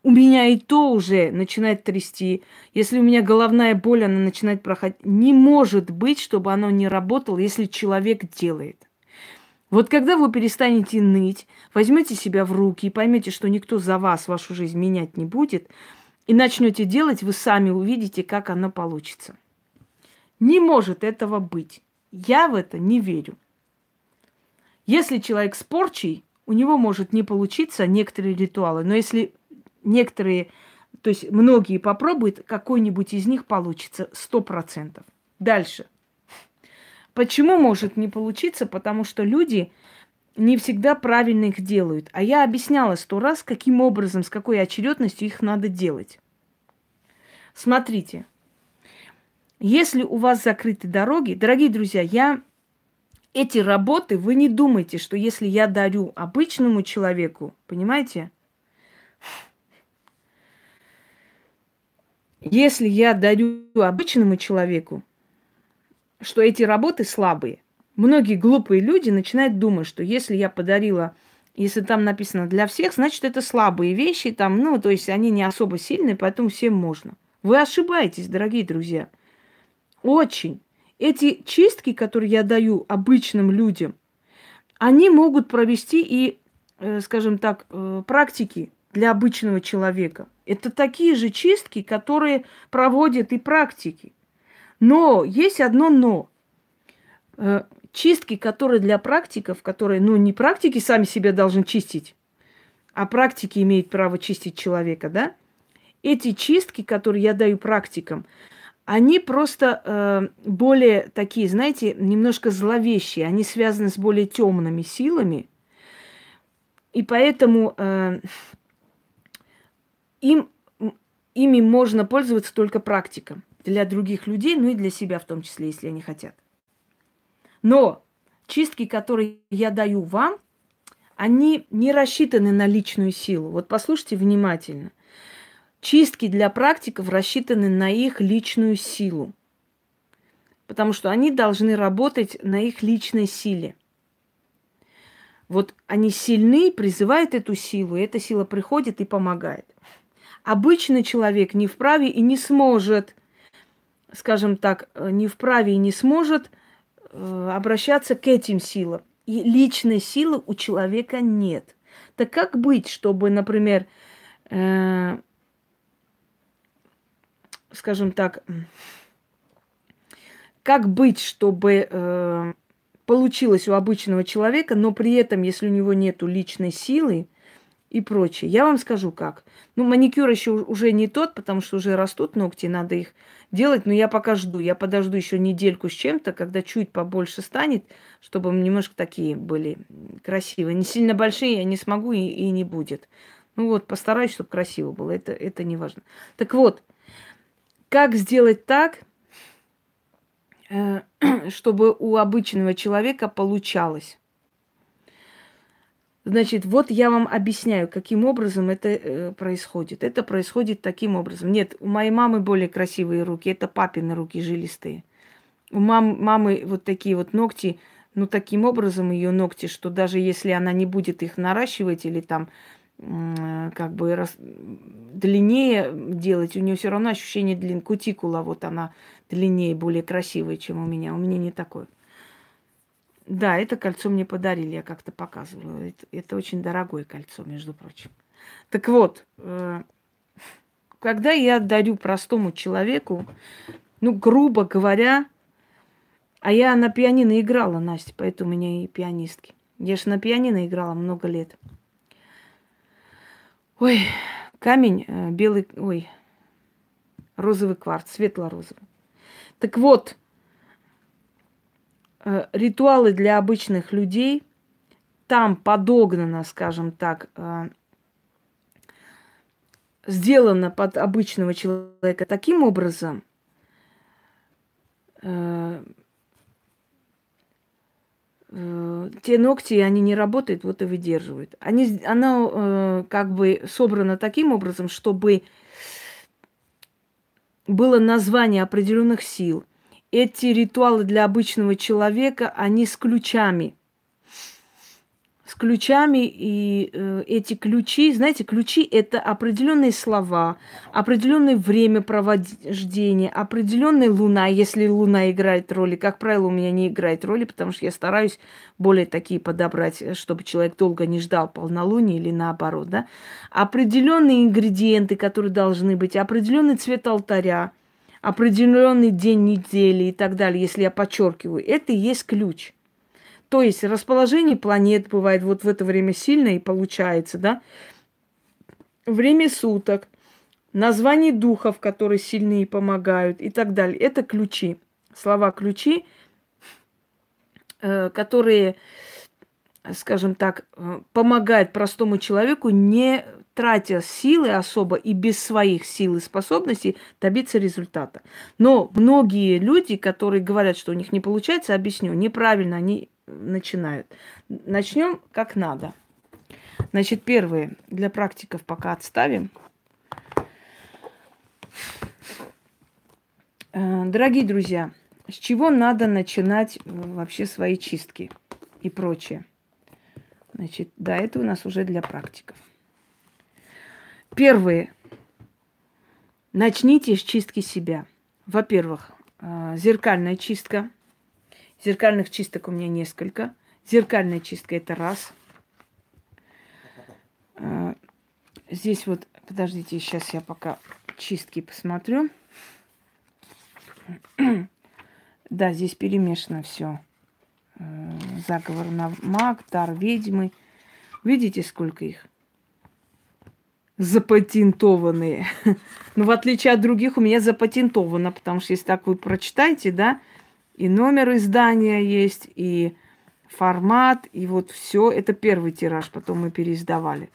у меня и то уже начинает трясти. Если у меня головная боль, она начинает проходить. Не может быть, чтобы оно не работало, если человек делает. Вот когда вы перестанете ныть, возьмете себя в руки и поймете, что никто за вас вашу жизнь менять не будет, и начнете делать, вы сами увидите, как оно получится. Не может этого быть. Я в это не верю. Если человек с порчей, у него может не получиться некоторые ритуалы. Но если некоторые, то есть многие попробуют, какой-нибудь из них получится 100%. Дальше. Почему может не получиться? Потому что люди не всегда правильно их делают. А я объясняла 100 раз, каким образом, с какой очередностью их надо делать. Смотрите, если у вас закрыты дороги, дорогие друзья, эти работы, вы не думайте, что если я дарю обычному человеку, понимаете? Если я дарю обычному человеку, что эти работы слабые. Многие глупые люди начинают думать, что если я подарила, если там написано для всех, значит, это слабые вещи, там, ну, то есть они не особо сильные, поэтому всем можно. Вы ошибаетесь, дорогие друзья. Очень. Эти чистки, которые я даю обычным людям, они могут провести и, скажем так, практики для обычного человека. Это такие же чистки, которые проводят и практики. Но есть одно но. Чистки, которые для практиков, которые, ну, не практики сами себя должны чистить, а практики имеют право чистить человека, да? Эти чистки, которые я даю практикам, они просто более такие, знаете, немножко зловещие. Они связаны с более темными силами. И поэтому ими можно пользоваться только практикам. Для других людей, ну и для себя в том числе, если они хотят. Но чистки, которые я даю вам, они не рассчитаны на личную силу. Вот послушайте внимательно. Чистки для практиков рассчитаны на их личную силу. Потому что они должны работать на их личной силе. Вот они сильны, призывают эту силу, и эта сила приходит и помогает. Обычный человек не вправе и не сможет, скажем так, не вправе и не сможет обращаться к этим силам. И личной силы у человека нет. Так как быть, чтобы, например, скажем так, как быть, чтобы получилось у обычного человека, но при этом, если у него нету личной силы и прочее. Я вам скажу как. Ну, маникюр еще уже не тот, потому что уже растут ногти, надо их делать, но я пока жду. Я подожду еще недельку с чем-то, когда чуть побольше станет, чтобы немножко такие были красивые. Не сильно большие я не смогу и не будет. Ну вот, постараюсь, чтобы красиво было. Это не важно. Так вот, как сделать так, чтобы у обычного человека получалось? Значит, вот я вам объясняю, каким образом это происходит. Это происходит таким образом. Нет, у моей мамы более красивые руки, это папины руки жилистые. У мамы вот такие вот ногти, ну, таким образом ее ногти, что даже если она не будет их наращивать или там как бы длиннее делать, у нее все равно ощущение длины. Кутикула вот она длиннее, более красивая, чем у меня. У меня не такое. Да, это кольцо мне подарили, я как-то показывала. Это очень дорогое кольцо, между прочим. Так вот, когда я дарю простому человеку, ну, грубо говоря, а я на пианино играла, Настя, поэтому у меня и пианистки. Я же на пианино играла много лет. Ой, камень белый, ой, розовый кварц, светло-розовый. Так вот, ритуалы для обычных людей, там подогнано, скажем так, сделано под обычного человека таким образом, те ногти, они не работают, вот и выдерживают. Оно как бы собрано таким образом, чтобы было название определенных сил. Эти ритуалы для обычного человека, они с ключами. С ключами, и эти ключи, знаете, ключи – это определенные слова, определенное время провождения, определенная луна, если луна играет роли. Как правило, у меня не играет роли, потому что я стараюсь более такие подобрать, чтобы человек долго не ждал полнолуния или наоборот, да. Определенные ингредиенты, которые должны быть, определенный цвет алтаря, определенный день недели и так далее, если я подчеркиваю, это и есть ключ. То есть расположение планет бывает вот в это время сильное и получается, да? Время суток, название духов, которые сильные помогают и так далее. Это ключи. Слова ключи, которые, скажем так, помогают простому человеку, не тратя силы особо и без своих сил и способностей добиться результата. Но многие люди, которые говорят, что у них не получается, объясню, неправильно они начинают. Начнем как надо. Значит, первое, для практиков пока отставим. Дорогие друзья, с чего надо начинать вообще свои чистки и прочее? Значит, да, это у нас уже для практиков. Первое. Начните с чистки себя. Во-первых, зеркальная чистка. Зеркальных чисток у меня несколько. Зеркальная чистка – это раз. Здесь вот, подождите, сейчас я пока чистки посмотрю. Да, здесь перемешано все. Заговор на маг, дар ведьмы. Видите, сколько их? Запатентованные. Но в отличие от других, у меня запатентовано, потому что если так вы прочитаете, да, и номер издания есть, и формат, и вот все. Это первый тираж, потом мы переиздавали.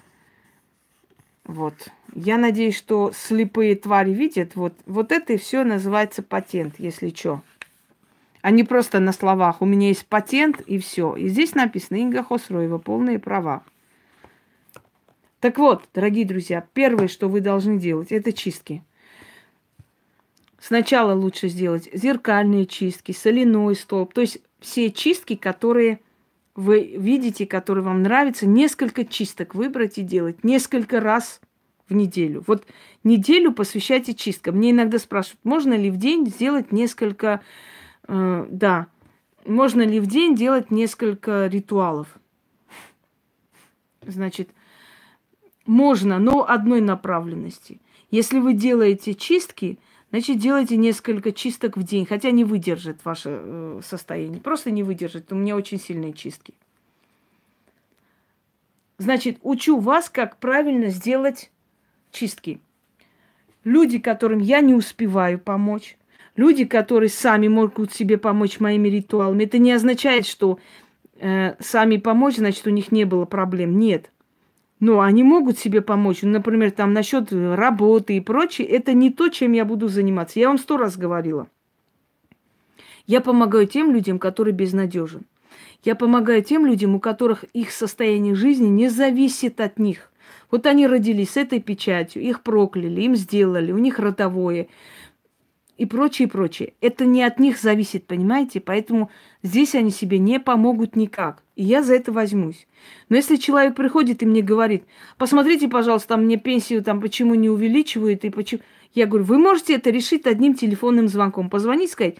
Вот. Я надеюсь, что слепые твари видят. Вот это и все называется патент, если что. А не просто на словах. У меня есть патент, и все. И здесь написано Инга Хосроева, полные права. Так вот, дорогие друзья, первое, что вы должны делать, это чистки. Сначала лучше сделать зеркальные чистки, соляной столб. То есть все чистки, которые вы видите, которые вам нравятся, несколько чисток выбрать и делать несколько раз в неделю. Вот неделю посвящайте чисткам. Мне иногда спрашивают, можно ли в день сделать несколько, да, можно ли в день делать несколько ритуалов. Значит, можно, но одной направленности. Если вы делаете чистки, значит, делайте несколько чисток в день, хотя не выдержит ваше состояние. Просто не выдержит. У меня очень сильные чистки. Значит, учу вас, как правильно сделать чистки. Люди, которым я не успеваю помочь, люди, которые сами могут себе помочь моими ритуалами, это не означает, что сами помочь, значит, у них не было проблем. Нет. Но они могут себе помочь. Например, там насчет работы и прочее, это не то, чем я буду заниматься. Я вам 100 раз говорила. Я помогаю тем людям, которые безнадежны. Я помогаю тем людям, у которых их состояние жизни не зависит от них. Вот они родились с этой печатью, их прокляли, им сделали, у них родовое и прочее, прочее. Это не от них зависит, понимаете? Поэтому здесь они себе не помогут никак. И я за это возьмусь. Но если человек приходит и мне говорит, посмотрите, пожалуйста, там мне пенсию там почему не увеличивают и почему... Я говорю, вы можете это решить одним телефонным звонком. Позвонить, сказать,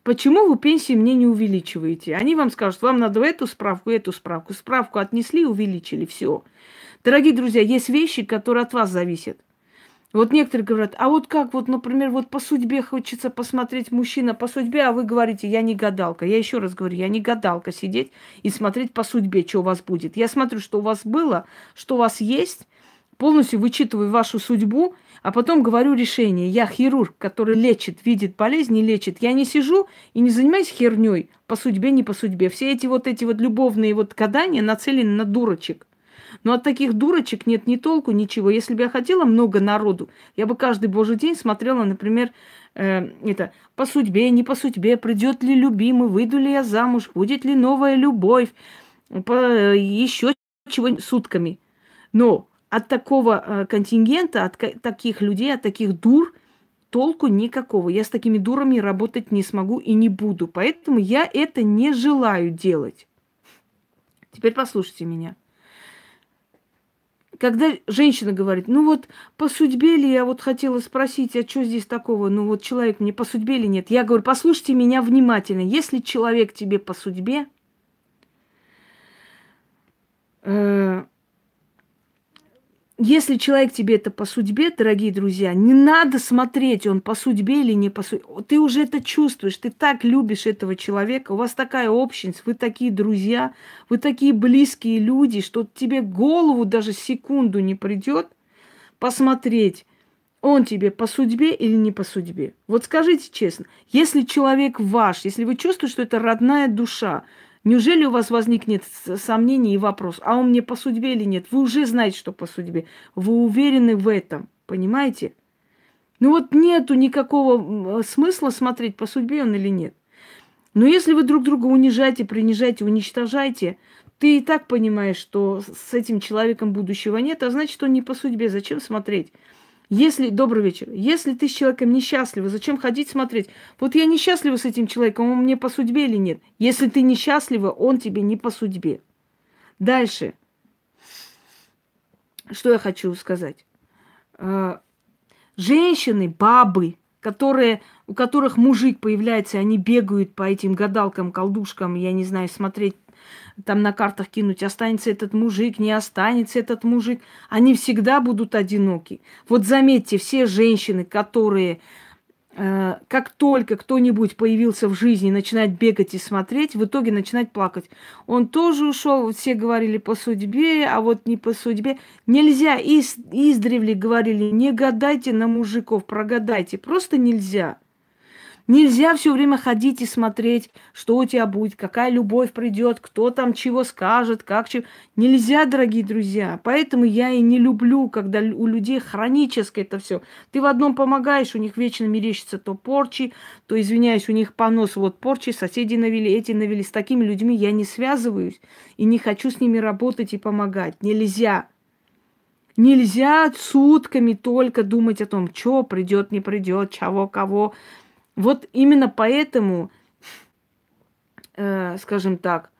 почему вы пенсию мне не увеличиваете? Они вам скажут, вам надо эту справку, эту справку. Справку отнесли, увеличили, все. Дорогие друзья, есть вещи, которые от вас зависят. Вот некоторые говорят, а вот как, вот, например, вот по судьбе хочется посмотреть мужчина по судьбе, а вы говорите, я не гадалка. Я еще раз говорю, я не гадалка сидеть и смотреть по судьбе, что у вас будет. Я смотрю, что у вас было, что у вас есть, полностью вычитываю вашу судьбу, а потом говорю решение. Я хирург, который лечит, видит болезни, лечит. Я не сижу и не занимаюсь херней по судьбе, не по судьбе. Все эти вот любовные вот гадания нацелены на дурочек. Но от таких дурочек нет ни толку, ничего. Если бы я хотела много народу, я бы каждый божий день смотрела, например, по судьбе, не по судьбе, придет ли любимый, выйду ли я замуж, будет ли новая любовь, еще чего сутками. Но от такого контингента, от таких людей, от таких дур толку никакого. Я с такими дурами работать не смогу и не буду. Поэтому я это не желаю делать. Теперь послушайте меня. Когда женщина говорит, ну вот по судьбе ли я вот хотела спросить, а что здесь такого? Ну вот человек мне по судьбе или нет? Я говорю, послушайте меня внимательно. Если человек тебе по судьбе, если человек тебе это по судьбе, дорогие друзья, не надо смотреть, он по судьбе или не по судьбе. Ты уже это чувствуешь, ты так любишь этого человека, у вас такая общность, вы такие друзья, вы такие близкие люди, что тебе в голову даже секунду не придет посмотреть, он тебе по судьбе или не по судьбе. Вот скажите честно, если человек ваш, если вы чувствуете, что это родная душа, неужели у вас возникнет сомнение и вопрос, а он мне по судьбе или нет? Вы уже знаете, что по судьбе. Вы уверены в этом, понимаете? Ну вот нету никакого смысла смотреть, по судьбе он или нет. Но если вы друг друга унижаете, принижаете, уничтожаете, ты и так понимаешь, что с этим человеком будущего нет, а значит, он не по судьбе. Зачем смотреть? Если, добрый вечер, если ты с человеком несчастлива, зачем ходить смотреть? Вот я несчастлива с этим человеком, он мне по судьбе или нет? Если ты несчастлива, он тебе не по судьбе. Дальше. Что я хочу сказать? Женщины, бабы, у которых мужик появляется, они бегают по этим гадалкам, колдушкам, я не знаю, смотреть, там на картах кинуть, останется этот мужик, не останется этот мужик, они всегда будут одиноки. Вот заметьте, все женщины, которые, как только кто-нибудь появился в жизни, начинают бегать и смотреть, в итоге начинают плакать. Он тоже ушел, вот все говорили по судьбе, а вот не по судьбе. Нельзя, издревле говорили, не гадайте на мужиков, прогадайте, просто нельзя. Нельзя все время ходить и смотреть, что у тебя будет, какая любовь придет, кто там чего скажет, как чего. Нельзя, дорогие друзья. Поэтому я и не люблю, когда у людей хроническое это все. Ты в одном помогаешь, у них вечно мерещится то порчи, то, извиняюсь, у них понос, вот порчи, соседи навели, эти навели. С такими людьми я не связываюсь и не хочу с ними работать и помогать. Нельзя. Нельзя сутками только думать о том, что придет, не придет, чего, кого. Вот именно поэтому, скажем так,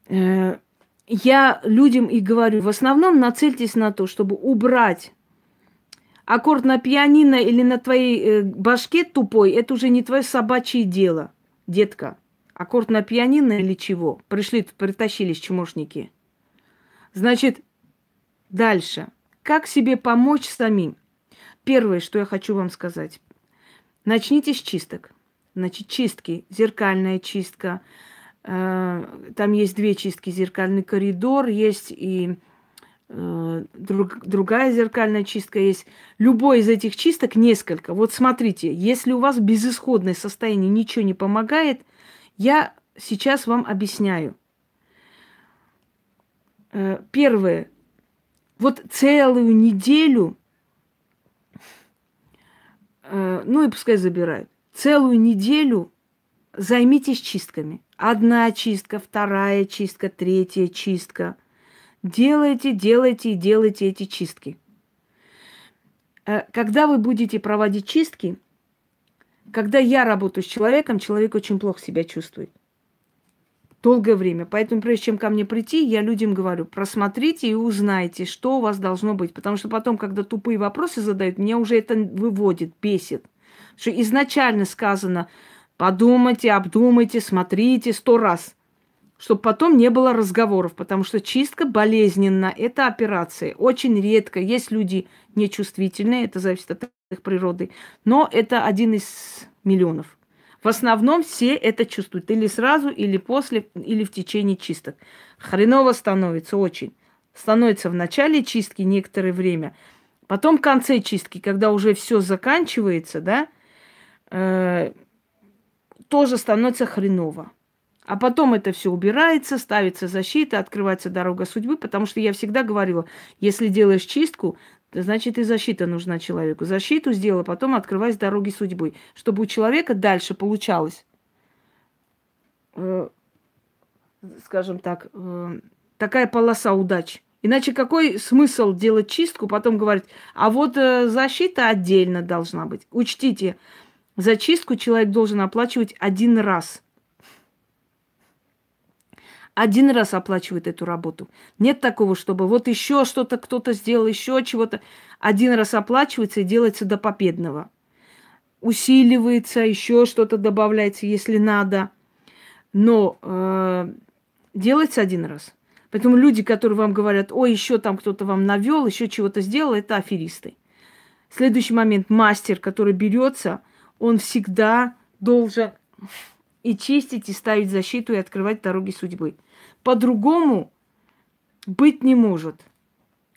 я людям и говорю, в основном нацельтесь на то, чтобы убрать аккорд на пианино или на твоей башке тупой, это уже не твое собачье дело, детка. Аккорд на пианино или чего? Притащились чмошники. Значит, дальше. Как себе помочь самим? Первое, что я хочу вам сказать. Начните с чисток. Значит, чистки. Зеркальная чистка. Там есть 2 чистки. Зеркальный коридор. Есть и другая зеркальная чистка есть. Любой из этих чисток несколько. Вот смотрите, если у вас безысходное состояние, ничего не помогает, я сейчас вам объясняю. Первое. Вот целую неделю, ну и пускай забирают, целую неделю займитесь чистками. 1 чистка, 2 чистка, 3 чистка. Делайте эти чистки. Когда вы будете проводить чистки, когда я работаю с человеком, человек очень плохо себя чувствует. Долгое время. Поэтому, прежде чем ко мне прийти, я людям говорю, просмотрите и узнайте, что у вас должно быть. Потому что потом, когда тупые вопросы задают, меня уже это выводит, бесит. Потому что изначально сказано, подумайте, обдумайте, смотрите 100 раз. Чтобы потом не было разговоров. Потому что чистка болезненна. Это операция. Очень редко. Есть люди нечувствительные, это зависит от их природы. Но это 1 из миллионов. В основном все это чувствуют. Или сразу, или после, или в течение чисток. Хреново становится очень. Становится в начале чистки некоторое время. Потом в конце чистки, когда уже все заканчивается, да, тоже становится хреново. А потом это все убирается, ставится защита, открывается дорога судьбы. Потому что я всегда говорила, если делаешь чистку, значит, и защита нужна человеку. Защиту сделала, потом открывать дороги судьбы. Чтобы у человека дальше получалось, скажем так, такая полоса удач. Иначе какой смысл делать чистку, потом говорить, а вот защита отдельно должна быть. Учтите, за чистку человек должен оплачивать 1 раз. 1 раз оплачивает эту работу. Нет такого, чтобы вот еще что-то кто-то сделал, еще чего-то. 1 раз оплачивается и делается до победного. Усиливается, еще что-то добавляется, если надо. Но делается 1 раз. Поэтому люди, которые вам говорят, ой, еще там кто-то вам навел, еще чего-то сделал, это аферисты. Следующий момент. Мастер, который берется, он всегда должен и чистить, и ставить защиту, и открывать дороги судьбы. По-другому быть не может.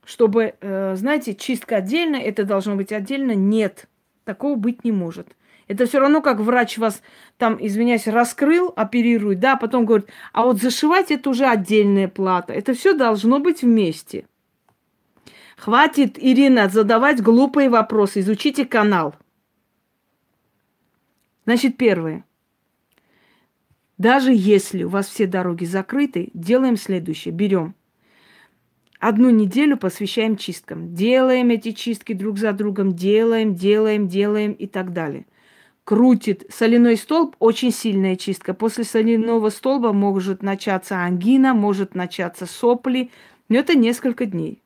Чтобы, знаете, чистка отдельно, это должно быть отдельно. Нет, такого быть не может. Это все равно, как врач вас там, извиняюсь, раскрыл, оперирует, да, а потом говорит, а вот зашивать это уже отдельная плата. Это все должно быть вместе. Хватит, Ирина, задавать глупые вопросы. Изучите канал. Значит, первое. Даже если у вас все дороги закрыты, делаем следующее. Берем 1 неделю, посвящаем чисткам. Делаем эти чистки друг за другом. Делаем и так далее. Крутит соляной столб, очень сильная чистка. После соляного столба может начаться ангина, может начаться сопли. Но это несколько дней.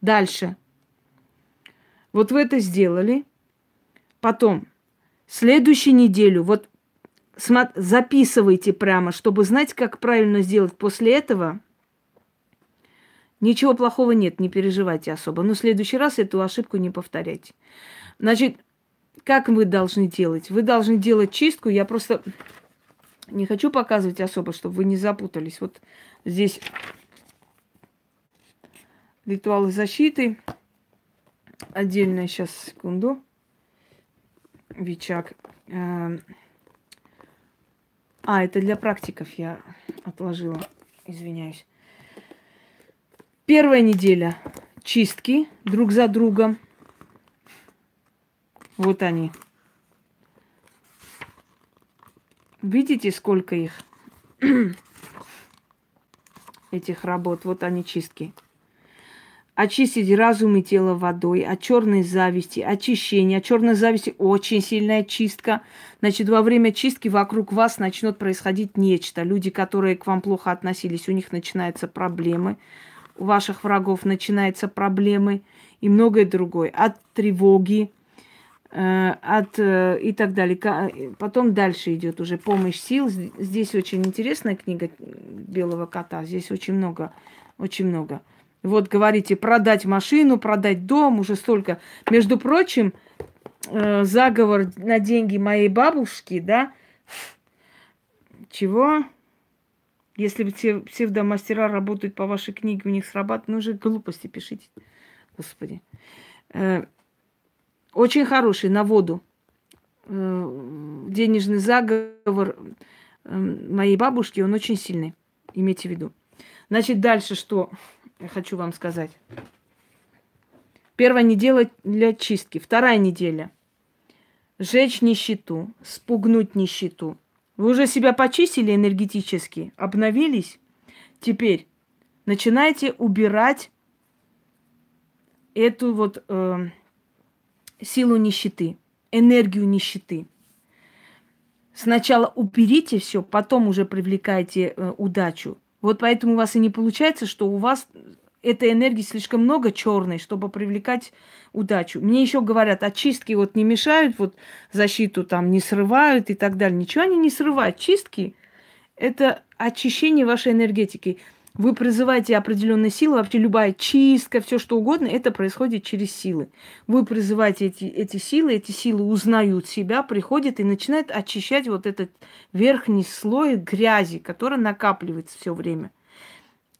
Дальше. Вот вы это сделали. Потом, следующую неделю, вот записывайте прямо, чтобы знать, как правильно сделать после этого. Ничего плохого нет, не переживайте особо. Но в следующий раз эту ошибку не повторяйте. Значит, как вы должны делать? Вы должны делать чистку. Я просто не хочу показывать особо, чтобы вы не запутались. Вот здесь ритуалы защиты. Отдельно, сейчас, секунду. Вичак. Это для практиков я отложила. Извиняюсь. 1 неделя чистки друг за другом. Вот они. Видите, сколько их? Этих работ. Вот они, чистки. Очистить разум и тело водой, от черной зависти, очищение. От черной зависти очень сильная чистка. Значит, во время чистки вокруг вас начнет происходить нечто. Люди, которые к вам плохо относились, у них начинаются проблемы. У ваших врагов начинаются проблемы и многое другое. От тревоги, и так далее. Потом дальше идет уже помощь сил. Здесь очень интересная книга Белого кота. Здесь очень много, очень много. Вот говорите, продать машину, продать дом, уже столько. Между прочим, заговор на деньги моей бабушки, да? Чего? Если псевдомастера работают по вашей книге, у них срабатывает, ну же глупости пишите. Господи. Очень хороший, на воду. Денежный заговор моей бабушки, он очень сильный. Имейте в виду. Значит, дальше что я хочу вам сказать. 1 неделя для чистки. 2 неделя. Сжечь нищету, спугнуть нищету. Вы уже себя почистили энергетически, обновились. Теперь начинайте убирать эту вот силу нищеты, энергию нищеты. Сначала уберите все, потом уже привлекайте удачу. Вот поэтому у вас и не получается, что у вас этой энергии слишком много черной, чтобы привлекать удачу. Мне еще говорят, очистки вот не мешают, вот защиту там не срывают и так далее. Ничего они не срывают. Чистки – это очищение вашей энергетики. Вы призываете определенные силы, вообще любая чистка, все что угодно, это происходит через силы. Вы призываете эти силы узнают себя, приходят и начинают очищать вот этот верхний слой грязи, который накапливается все время.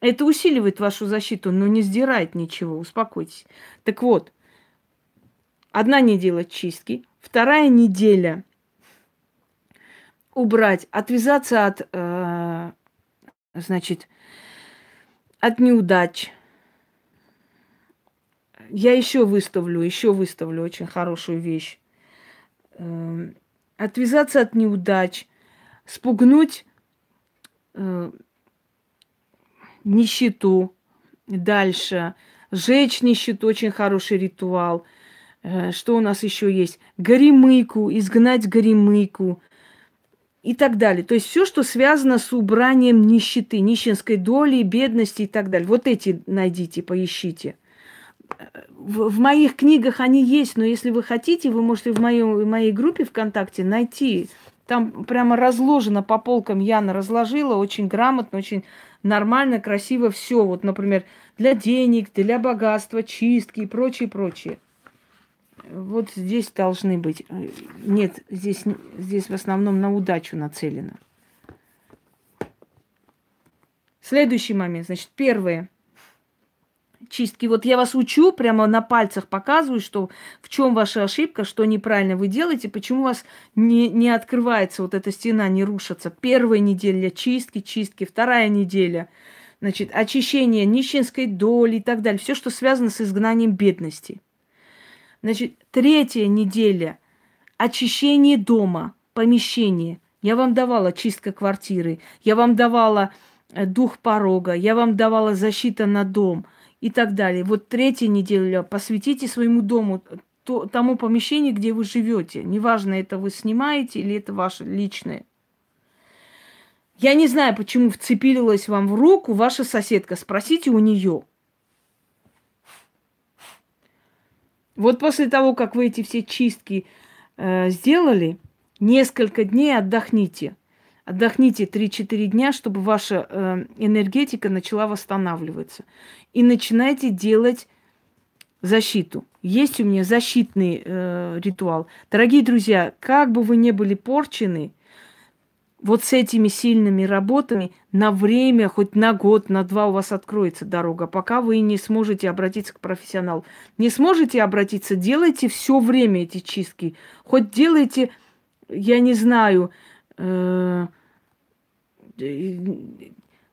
Это усиливает вашу защиту, но не сдирает ничего, успокойтесь. Так вот, 1 неделя чистки, 2 неделя убрать, отвязаться от неудач. Я еще выставлю очень хорошую вещь. Отвязаться от неудач, спугнуть нищету. Дальше. Сжечь нищету, очень хороший ритуал. Что у нас еще есть? Горемыку, изгнать горемыку. И так далее. То есть все, что связано с убранием нищеты, нищенской доли, бедности и так далее. Вот эти найдите, поищите. В моих книгах они есть, но если вы хотите, вы можете в моей группе ВКонтакте найти. Там прямо разложено по полкам. Яна разложила очень грамотно, очень нормально, красиво все. Вот, например, для денег, для богатства, чистки и прочее, прочее. Вот здесь должны быть. Нет, здесь в основном на удачу нацелено. Следующий момент. Значит, первое. Чистки. Вот я вас учу, прямо на пальцах показываю, что в чем ваша ошибка, что неправильно вы делаете, почему у вас не открывается вот эта стена, не рушится. Первая неделя чистки, вторая неделя, значит, очищение нищенской доли и так далее. Все, что связано с изгнанием бедности. Значит, третья неделя очищение дома, помещение. Я вам давала чистка квартиры, я вам давала дух порога, я вам давала защита на дом и так далее. Вот третья неделя посвятите своему дому, тому помещению, где вы живете. Неважно, это вы снимаете или это ваше личное. Я не знаю, почему вцепилась вам в руку ваша соседка. Спросите у нее. Вот после того, как вы эти все чистки сделали, несколько дней отдохните. Отдохните 3-4 дня, чтобы ваша энергетика начала восстанавливаться. И начинайте делать защиту. Есть у меня защитный ритуал. Дорогие друзья, как бы вы ни были порчены, вот с этими сильными работами на время, хоть на год, на 2 у вас откроется дорога, пока вы не сможете обратиться к профессионалу. Не сможете обратиться, делайте все время эти чистки. Хоть делайте, я не знаю,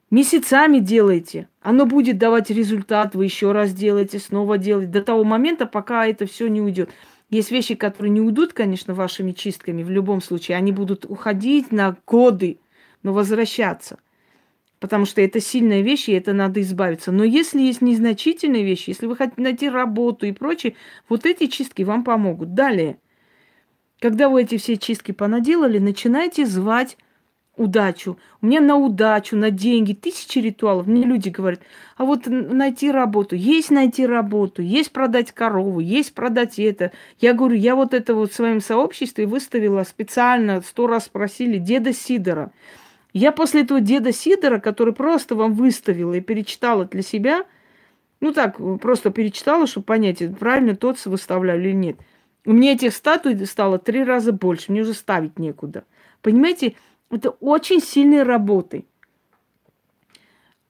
месяцами делайте. Оно будет давать результат, вы еще раз делаете, снова делаете, до того момента, пока это все не уйдет. Есть вещи, которые не уйдут, конечно, вашими чистками в любом случае. Они будут уходить на годы, но возвращаться. Потому что это сильная вещь, и это надо избавиться. Но если есть незначительные вещи, если вы хотите найти работу и прочее, вот эти чистки вам помогут. Далее, когда вы эти все чистки понаделали, начинайте звать удачу. У меня на удачу, на деньги, 1000 ритуалов. Мне люди говорят, а вот найти работу. Есть найти работу, есть продать корову, есть продать это. Я говорю, я вот это вот в своем сообществе выставила специально, 100 раз спросили, деда Сидора. Я после этого деда Сидора, который просто вам выставила и перечитала для себя, ну так, просто перечитала, чтобы понять, правильно тот выставляю или нет. У меня этих статуй стало 3 раза больше, мне уже ставить некуда. Понимаете, это очень сильные работы.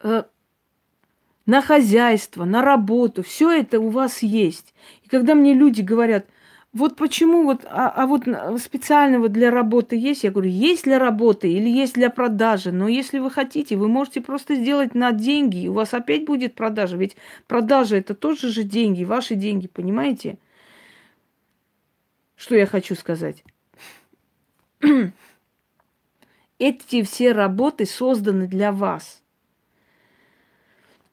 На хозяйство, на работу, все это у вас есть. И когда мне люди говорят, вот почему вот, вот специального для работы есть, я говорю, есть для работы или есть для продажи, но если вы хотите, вы можете просто сделать на деньги, и у вас опять будет продажа, ведь продажа это тоже же деньги, ваши деньги, понимаете? Что я хочу сказать? Эти все работы созданы для вас.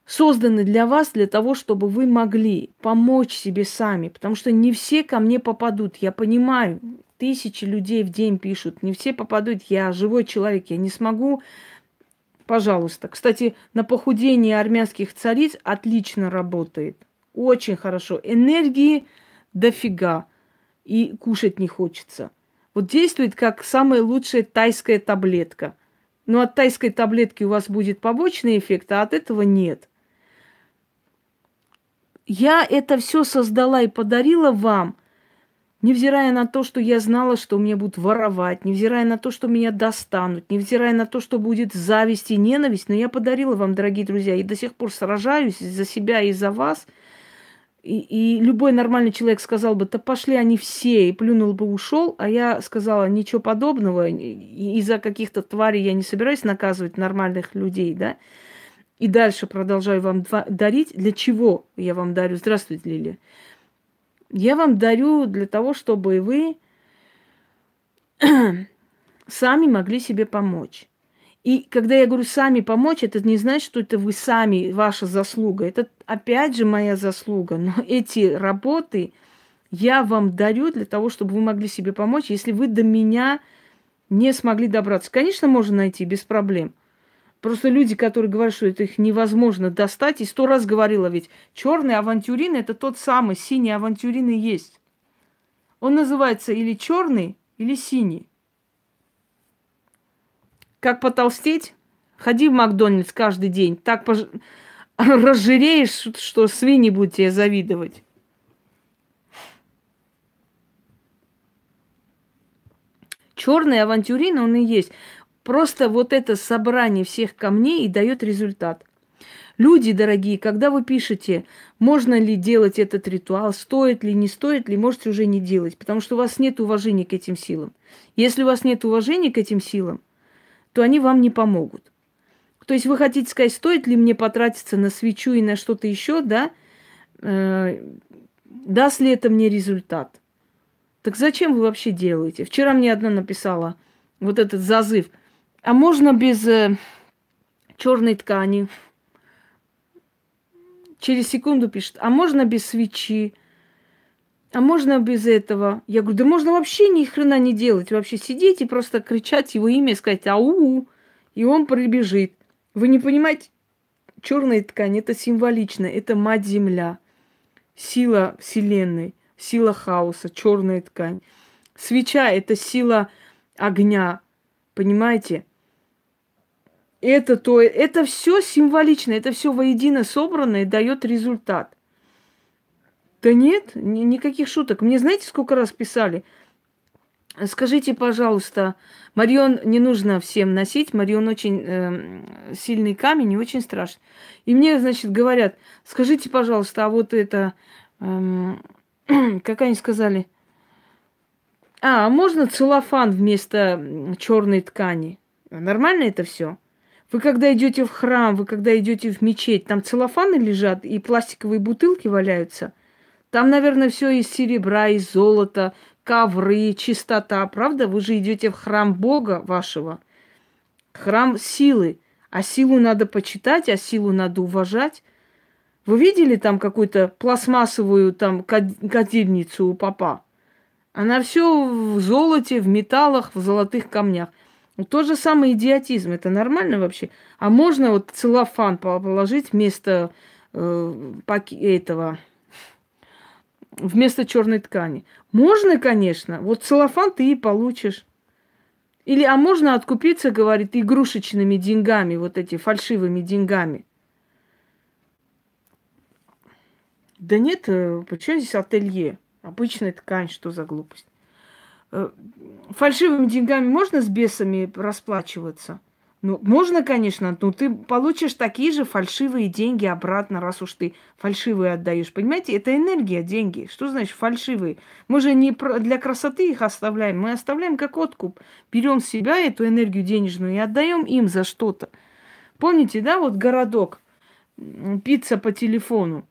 Созданы для вас, для того, чтобы вы могли помочь себе сами. Потому что не все ко мне попадут. Я понимаю, 1000 людей в день пишут. Не все попадут. Я живой человек, я не смогу. Пожалуйста. Кстати, на похудение армянских цариц отлично работает. Очень хорошо. Энергии дофига. И кушать не хочется. Вот действует как самая лучшая тайская таблетка. Но от тайской таблетки у вас будет побочный эффект, а от этого нет. Я это все создала и подарила вам, невзирая на то, что я знала, что меня будут воровать, невзирая на то, что меня достанут, невзирая на то, что будет зависть и ненависть, но я подарила вам, дорогие друзья, и до сих пор сражаюсь за себя и за вас. И любой нормальный человек сказал бы, да пошли они все, и плюнул бы, ушел. А я сказала, ничего подобного, из-за каких-то тварей я не собираюсь наказывать нормальных людей, да. И дальше продолжаю вам дарить. Для чего я вам дарю? Здравствуйте, Лилия. Я вам дарю для того, чтобы вы сами могли себе помочь. И когда я говорю сами помочь, это не значит, что это вы сами, ваша заслуга. Это опять же моя заслуга. Но эти работы я вам дарю для того, чтобы вы могли себе помочь, если вы до меня не смогли добраться. Конечно, можно найти без проблем. Просто люди, которые говорят, что это их невозможно достать, и 100 раз говорила, ведь черный авантюрин это тот самый, синий авантюрин и есть. Он называется или черный, или синий. Как потолстеть? Ходи в Макдональдс каждый день. Так разжиреешь, что свиньи будут тебе завидовать. Черный авантюрин, он и есть. Просто вот это собрание всех камней и дает результат. Люди дорогие, когда вы пишете, можно ли делать этот ритуал, стоит ли, не стоит ли, можете уже не делать, потому что у вас нет уважения к этим силам. Если у вас нет уважения к этим силам, то они вам не помогут. То есть вы хотите сказать, стоит ли мне потратиться на свечу и на что-то еще, да? Даст ли это мне результат? Так зачем вы вообще делаете? Вчера мне одна написала вот этот зазыв. А можно без черной ткани? Через секунду пишет, а можно без свечи? А можно без этого? Я говорю, да можно вообще ни хрена не делать. Вообще сидеть и просто кричать его имя и сказать ау, и он прибежит. Вы не понимаете, черная ткань это символично, это мать-земля, сила вселенной, сила хаоса, черная ткань. Свеча это сила огня, понимаете? Это все символично, это все воедино собрано и дает результат. Да нет, никаких шуток. Мне знаете, сколько раз писали? Скажите, пожалуйста, Марион не нужно всем носить, Марион очень сильный камень и очень страшный. И мне, значит, говорят, скажите, пожалуйста, а вот это, как они сказали, а можно целлофан вместо черной ткани? Нормально это все? Вы когда идете в храм, вы когда идете в мечеть, там целлофаны лежат и пластиковые бутылки валяются. Там, наверное, все из серебра, из золота, ковры, чистота, правда? Вы же идете в храм Бога вашего, храм силы. А силу надо почитать, а силу надо уважать. Вы видели там какую-то пластмассовую там кадильницу у попа? Она все в золоте, в металлах, в золотых камнях. Вот тот же самый идиотизм. Это нормально вообще? А можно вот целлофан положить вместо этого, вместо черной ткани? Можно, конечно. Вот целлофан ты и получишь. Или, а можно откупиться, говорит, игрушечными деньгами, вот эти фальшивыми деньгами. Да нет, почему здесь ателье? Обычная ткань, что за глупость? Фальшивыми деньгами можно с бесами расплачиваться? Ну, можно, конечно, но ты получишь такие же фальшивые деньги обратно, раз уж ты фальшивые отдаешь. Понимаете, это энергия, деньги. Что значит фальшивые? Мы же не для красоты их оставляем, мы оставляем как откуп. Берем с себя эту энергию денежную и отдаем им за что-то. Помните, да, вот городок, пицца по телефону.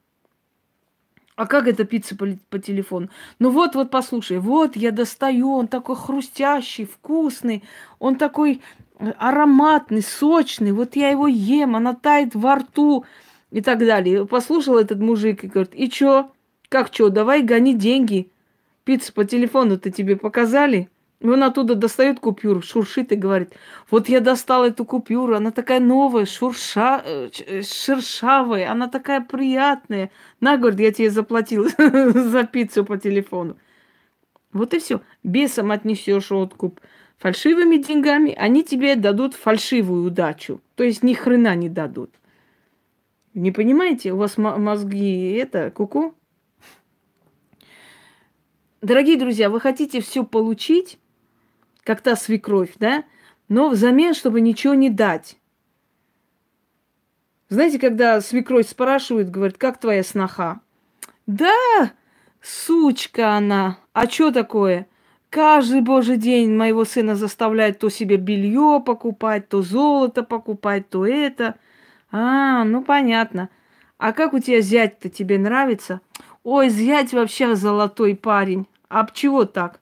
А как это пицца по телефону? Ну вот, послушай, вот я достаю, он такой хрустящий, вкусный, он такой ароматный, сочный, вот я его ем, она тает во рту и так далее. Послушал этот мужик и говорит, и чё? Как чё? Давай гони деньги. Пиццу по телефону-то тебе показали? И он оттуда достает купюру, шуршит и говорит, вот я достал эту купюру, она такая новая, шершавая, она такая приятная. На, говорит, я тебе заплатил за пиццу по телефону. Вот и все. Бесом отнесешь откуп. Фальшивыми деньгами они тебе дадут фальшивую удачу. То есть ни хрена не дадут. Не понимаете? У вас мозги это, куку? Дорогие друзья, вы хотите все получить, как та свекровь, да? Но взамен, чтобы ничего не дать. Знаете, когда свекровь спрашивает, говорит, как твоя сноха? Да, сучка она. А что такое? Каждый божий день моего сына заставляет то себе белье покупать, то золото покупать, то это. А, ну понятно. А как у тебя зять-то тебе нравится? Ой, зять вообще золотой парень. А чего так?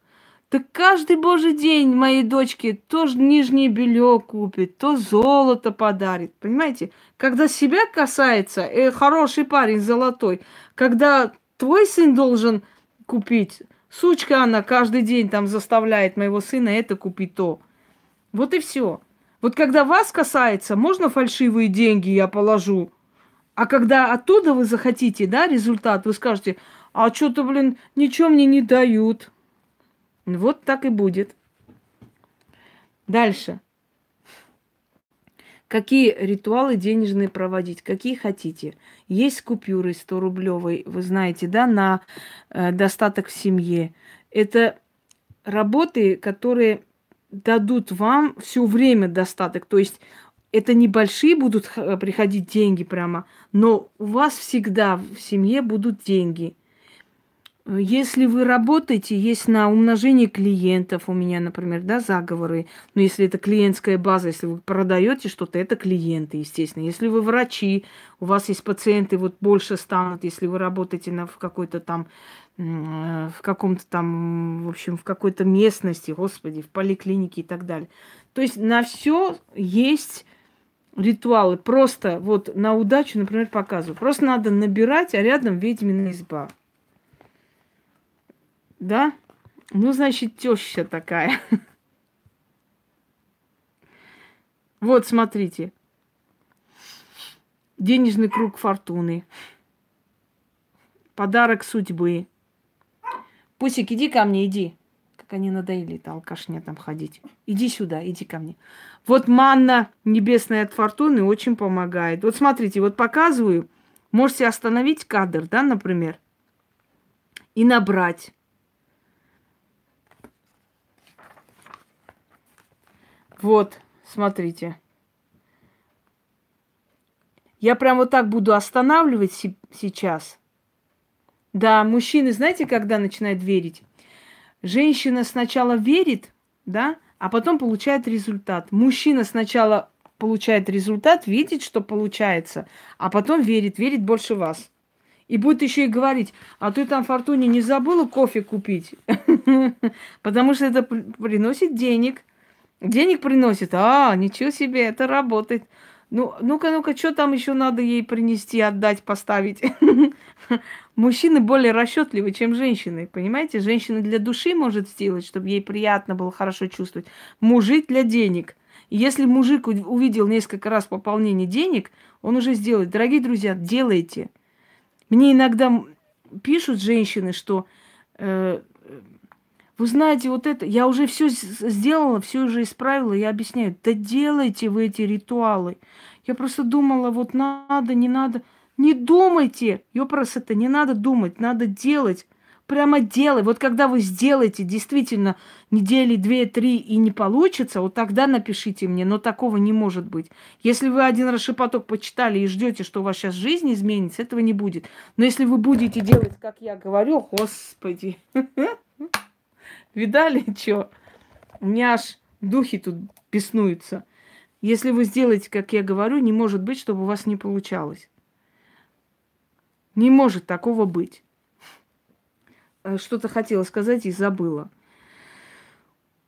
Так каждый божий день моей дочке то нижнее белье купит, то золото подарит. Понимаете? Когда себя касается, хороший парень золотой. Когда твой сын должен купить, сучка она каждый день там заставляет моего сына это купить, то. Вот и все. Вот когда вас касается, можно фальшивые деньги я положу. А когда оттуда вы захотите, да, результат, вы скажете, а что-то, блин, ничего мне не дают. Вот так и будет. Дальше. Какие ритуалы денежные проводить, какие хотите. Есть купюры 100-рублевой, вы знаете, да, на достаток в семье. Это работы, которые дадут вам все время достаток. То есть это небольшие будут приходить деньги прямо, но у вас всегда в семье будут деньги. Если вы работаете, есть на умножение клиентов у меня, например, да, заговоры. Но если это клиентская база, если вы продаете что-то, это клиенты, естественно. Если вы врачи, у вас есть пациенты, вот больше станут, если вы работаете в какой-то там, в каком-то там, в общем, в какой-то местности, господи, в поликлинике и так далее. То есть на все есть ритуалы. Просто вот на удачу, например, показываю. Просто надо набирать, а рядом ведьмина изба. Да? Ну, значит, теща такая. Вот, смотрите. Денежный круг фортуны. Подарок судьбы. Пусик, иди ко мне, иди. Как они надоели-то, алкашня там ходить. Иди сюда, иди ко мне. Вот манна небесная от фортуны очень помогает. Вот смотрите, вот показываю. Можете остановить кадр, да, например, и набрать. Вот, смотрите. Я прям вот так буду останавливать сейчас. Да, мужчины, знаете, когда начинают верить? Женщина сначала верит, да, а потом получает результат. Мужчина сначала получает результат, видит, что получается, а потом верит больше вас. И будет еще и говорить, а ты там, Фортуне, не забыла кофе купить? Потому что это приносит денег. Денег приносит. А, ничего себе, это работает. Ну, ну-ка, что там еще надо ей принести, отдать, поставить? Мужчины более расчетливы, чем женщины. Понимаете? Женщина для души может сделать, чтобы ей приятно было, хорошо чувствовать. Мужик для денег. И если мужик увидел несколько раз пополнение денег, он уже сделает. Дорогие друзья, делайте. Мне иногда пишут женщины, что вы знаете, вот это, я уже все сделала, все уже исправила, я объясняю, да делайте вы эти ритуалы. Я просто думала, вот надо, не надо. Не думайте, ёпрос, это не надо думать, надо делать. Прямо делай. Вот когда вы сделаете действительно недели 2-3 и не получится, вот тогда напишите мне, но такого не может быть. Если вы один раз шепоток почитали и ждете, что у вас сейчас жизнь изменится, этого не будет. Но если вы будете делать, как я говорю, господи, видали, что? У меня аж духи тут беснуются. Если вы сделаете, как я говорю, не может быть, чтобы у вас не получалось. Не может такого быть. Что-то хотела сказать и забыла.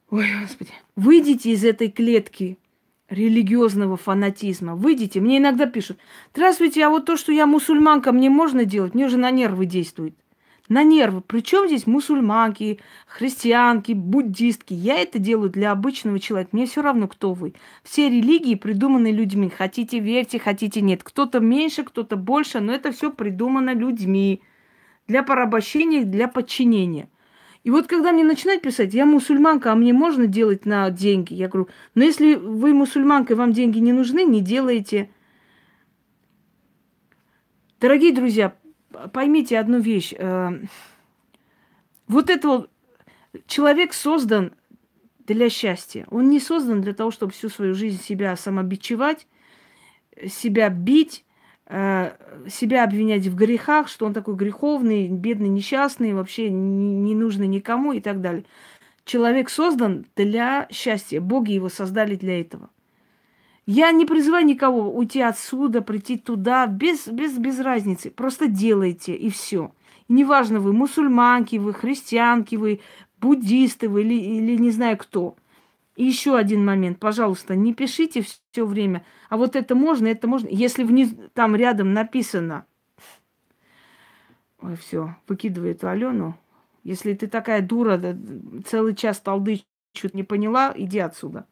Ой, Господи. Выйдите из этой клетки религиозного фанатизма. Выйдите. Мне иногда пишут, здравствуйте, а вот то, что я мусульманка, мне можно делать? Мне уже на нервы действует. На нервы. Причем здесь мусульманки, христианки, буддистки. Я это делаю для обычного человека. Мне все равно, кто вы. Все религии придуманы людьми. Хотите верьте, хотите нет. Кто-то меньше, кто-то больше, но это все придумано людьми. Для порабощения, для подчинения. И вот когда мне начинают писать, я мусульманка, а мне можно делать на деньги? Я говорю, но если вы мусульманка, и вам деньги не нужны, не делайте. Дорогие друзья, поймите одну вещь. Вот это вот человек создан для счастья. Он не создан для того, чтобы всю свою жизнь себя самобичевать, себя бить, себя обвинять в грехах, что он такой греховный, бедный, несчастный, вообще не нужный никому и так далее. Человек создан для счастья. Боги его создали для этого. Я не призываю никого уйти отсюда, прийти туда, без разницы. Просто делайте, и все. Неважно, вы мусульманки, вы христианки, вы буддисты, вы или не знаю кто. И еще один момент, пожалуйста, не пишите все время, а вот это можно, это можно. Если там рядом написано, ой, все, выкидывай эту Алену. Если ты такая дура, да, целый час толдычь, что-то не поняла, иди отсюда.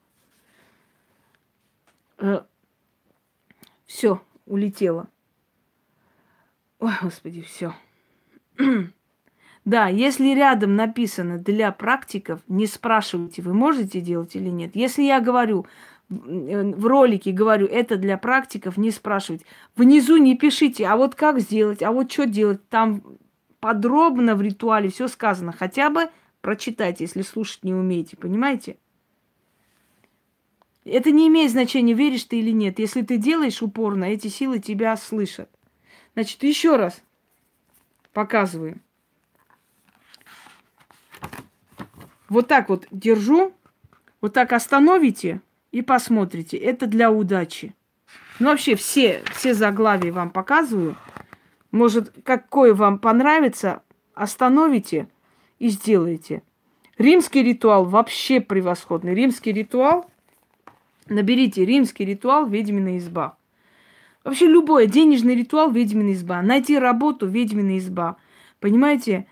Все, улетела. Ой, Господи, все. Да, если рядом написано для практиков, не спрашивайте, вы можете делать или нет. Если я говорю, в ролике говорю, это для практиков, не спрашивать. Внизу не пишите, а вот как сделать, а вот что делать. Там подробно в ритуале все сказано. Хотя бы прочитайте, если слушать не умеете, понимаете? Это не имеет значения, веришь ты или нет. Если ты делаешь упорно, эти силы тебя слышат. Значит, еще раз показываю. Вот так вот держу, вот так остановите и посмотрите. Это для удачи. Ну, вообще, все заглавия вам показываю. Может, какое вам понравится, остановите и сделайте. Римский ритуал вообще превосходный. Римский ритуал, наберите римский ритуал «Ведьмина изба». Вообще любой денежный ритуал «Ведьмина изба». Найти работу «Ведьмина изба». Понимаете?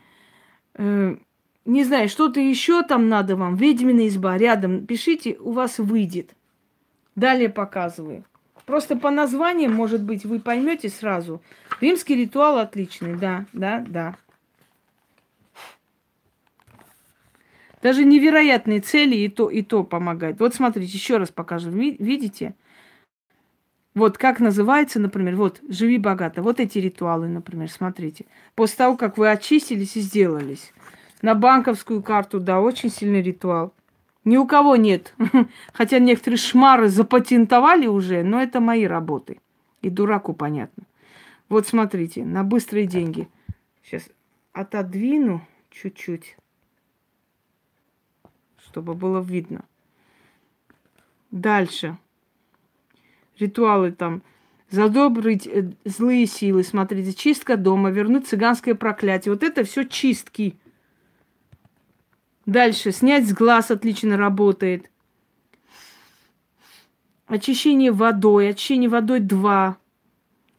Не знаю, что-то еще там надо вам. «Ведьмина изба». Рядом пишите, у вас выйдет. Далее показываю. Просто по названиям, может быть, вы поймете сразу. Римский ритуал отличный, да. Даже невероятные цели и то помогает. Вот смотрите, еще раз покажу. Видите? Вот как называется, например, вот «Живи богато». Вот эти ритуалы, например, смотрите. После того, как вы очистились и сделались. На банковскую карту, да, очень сильный ритуал. Ни у кого нет. Хотя некоторые шмары запатентовали уже, но это мои работы. И дураку понятно. Вот смотрите, на быстрые деньги. Сейчас отодвину чуть-чуть, чтобы было видно. Дальше. Ритуалы там. Задобрить злые силы. Смотрите, чистка дома, вернуть цыганское проклятие. Вот это все чистки. Дальше. Снять с глаз отлично работает. Очищение водой. Очищение водой 2.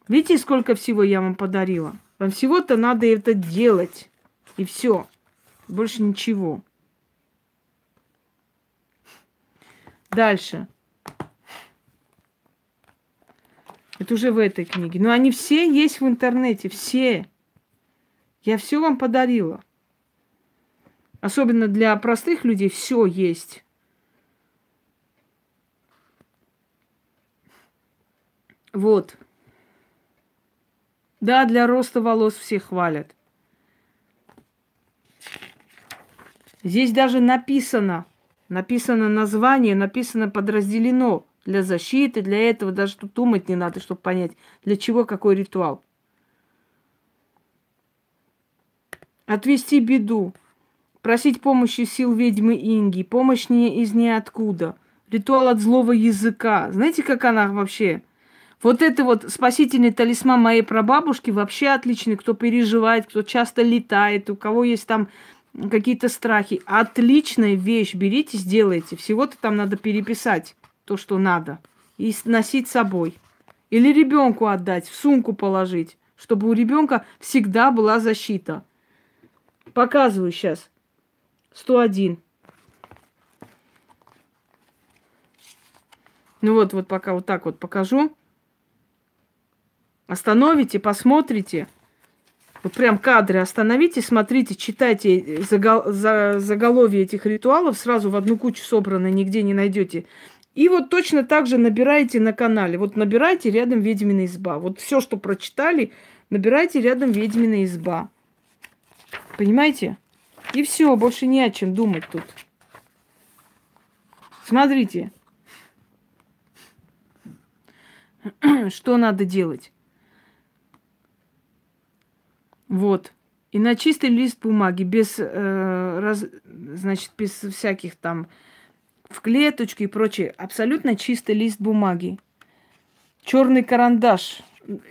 Видите, сколько всего я вам подарила? Вам всего-то надо это делать. И все. Больше ничего. Дальше. Это уже в этой книге. Но они все есть в интернете. Все. Я все вам подарила. Особенно для простых людей все есть. Вот. Да, для роста волос все хвалят. Здесь даже написано название, написано подразделено для защиты, для этого. Даже тут думать не надо, чтобы понять, для чего какой ритуал. Отвести беду. Просить помощи сил ведьмы Инги. Помощь не из ниоткуда. Ритуал от злого языка. Знаете, как она вообще? Вот это вот спасительный талисман моей прабабушки вообще отличный. Кто переживает, кто часто летает, у кого есть там какие-то страхи. Отличная вещь. Берите, сделайте. Всего-то там надо переписать то, что надо. И носить с собой. Или ребенку отдать, в сумку положить. Чтобы у ребенка всегда была защита. Показываю сейчас. 101. Ну вот пока вот так вот покажу. Остановите, посмотрите. Вот прям кадры остановите, смотрите, читайте заголовье этих ритуалов. Сразу в одну кучу собрано, нигде не найдете. И вот точно так же набираете на канале. Вот набирайте рядом «Ведьмина изба». Вот все, что прочитали, набирайте рядом «Ведьмина изба». Понимаете? И все, больше не о чем думать тут. Смотрите. Что надо делать? Вот. И на чистый лист бумаги, значит, без всяких там в клеточке и прочее. Абсолютно чистый лист бумаги. Черный карандаш.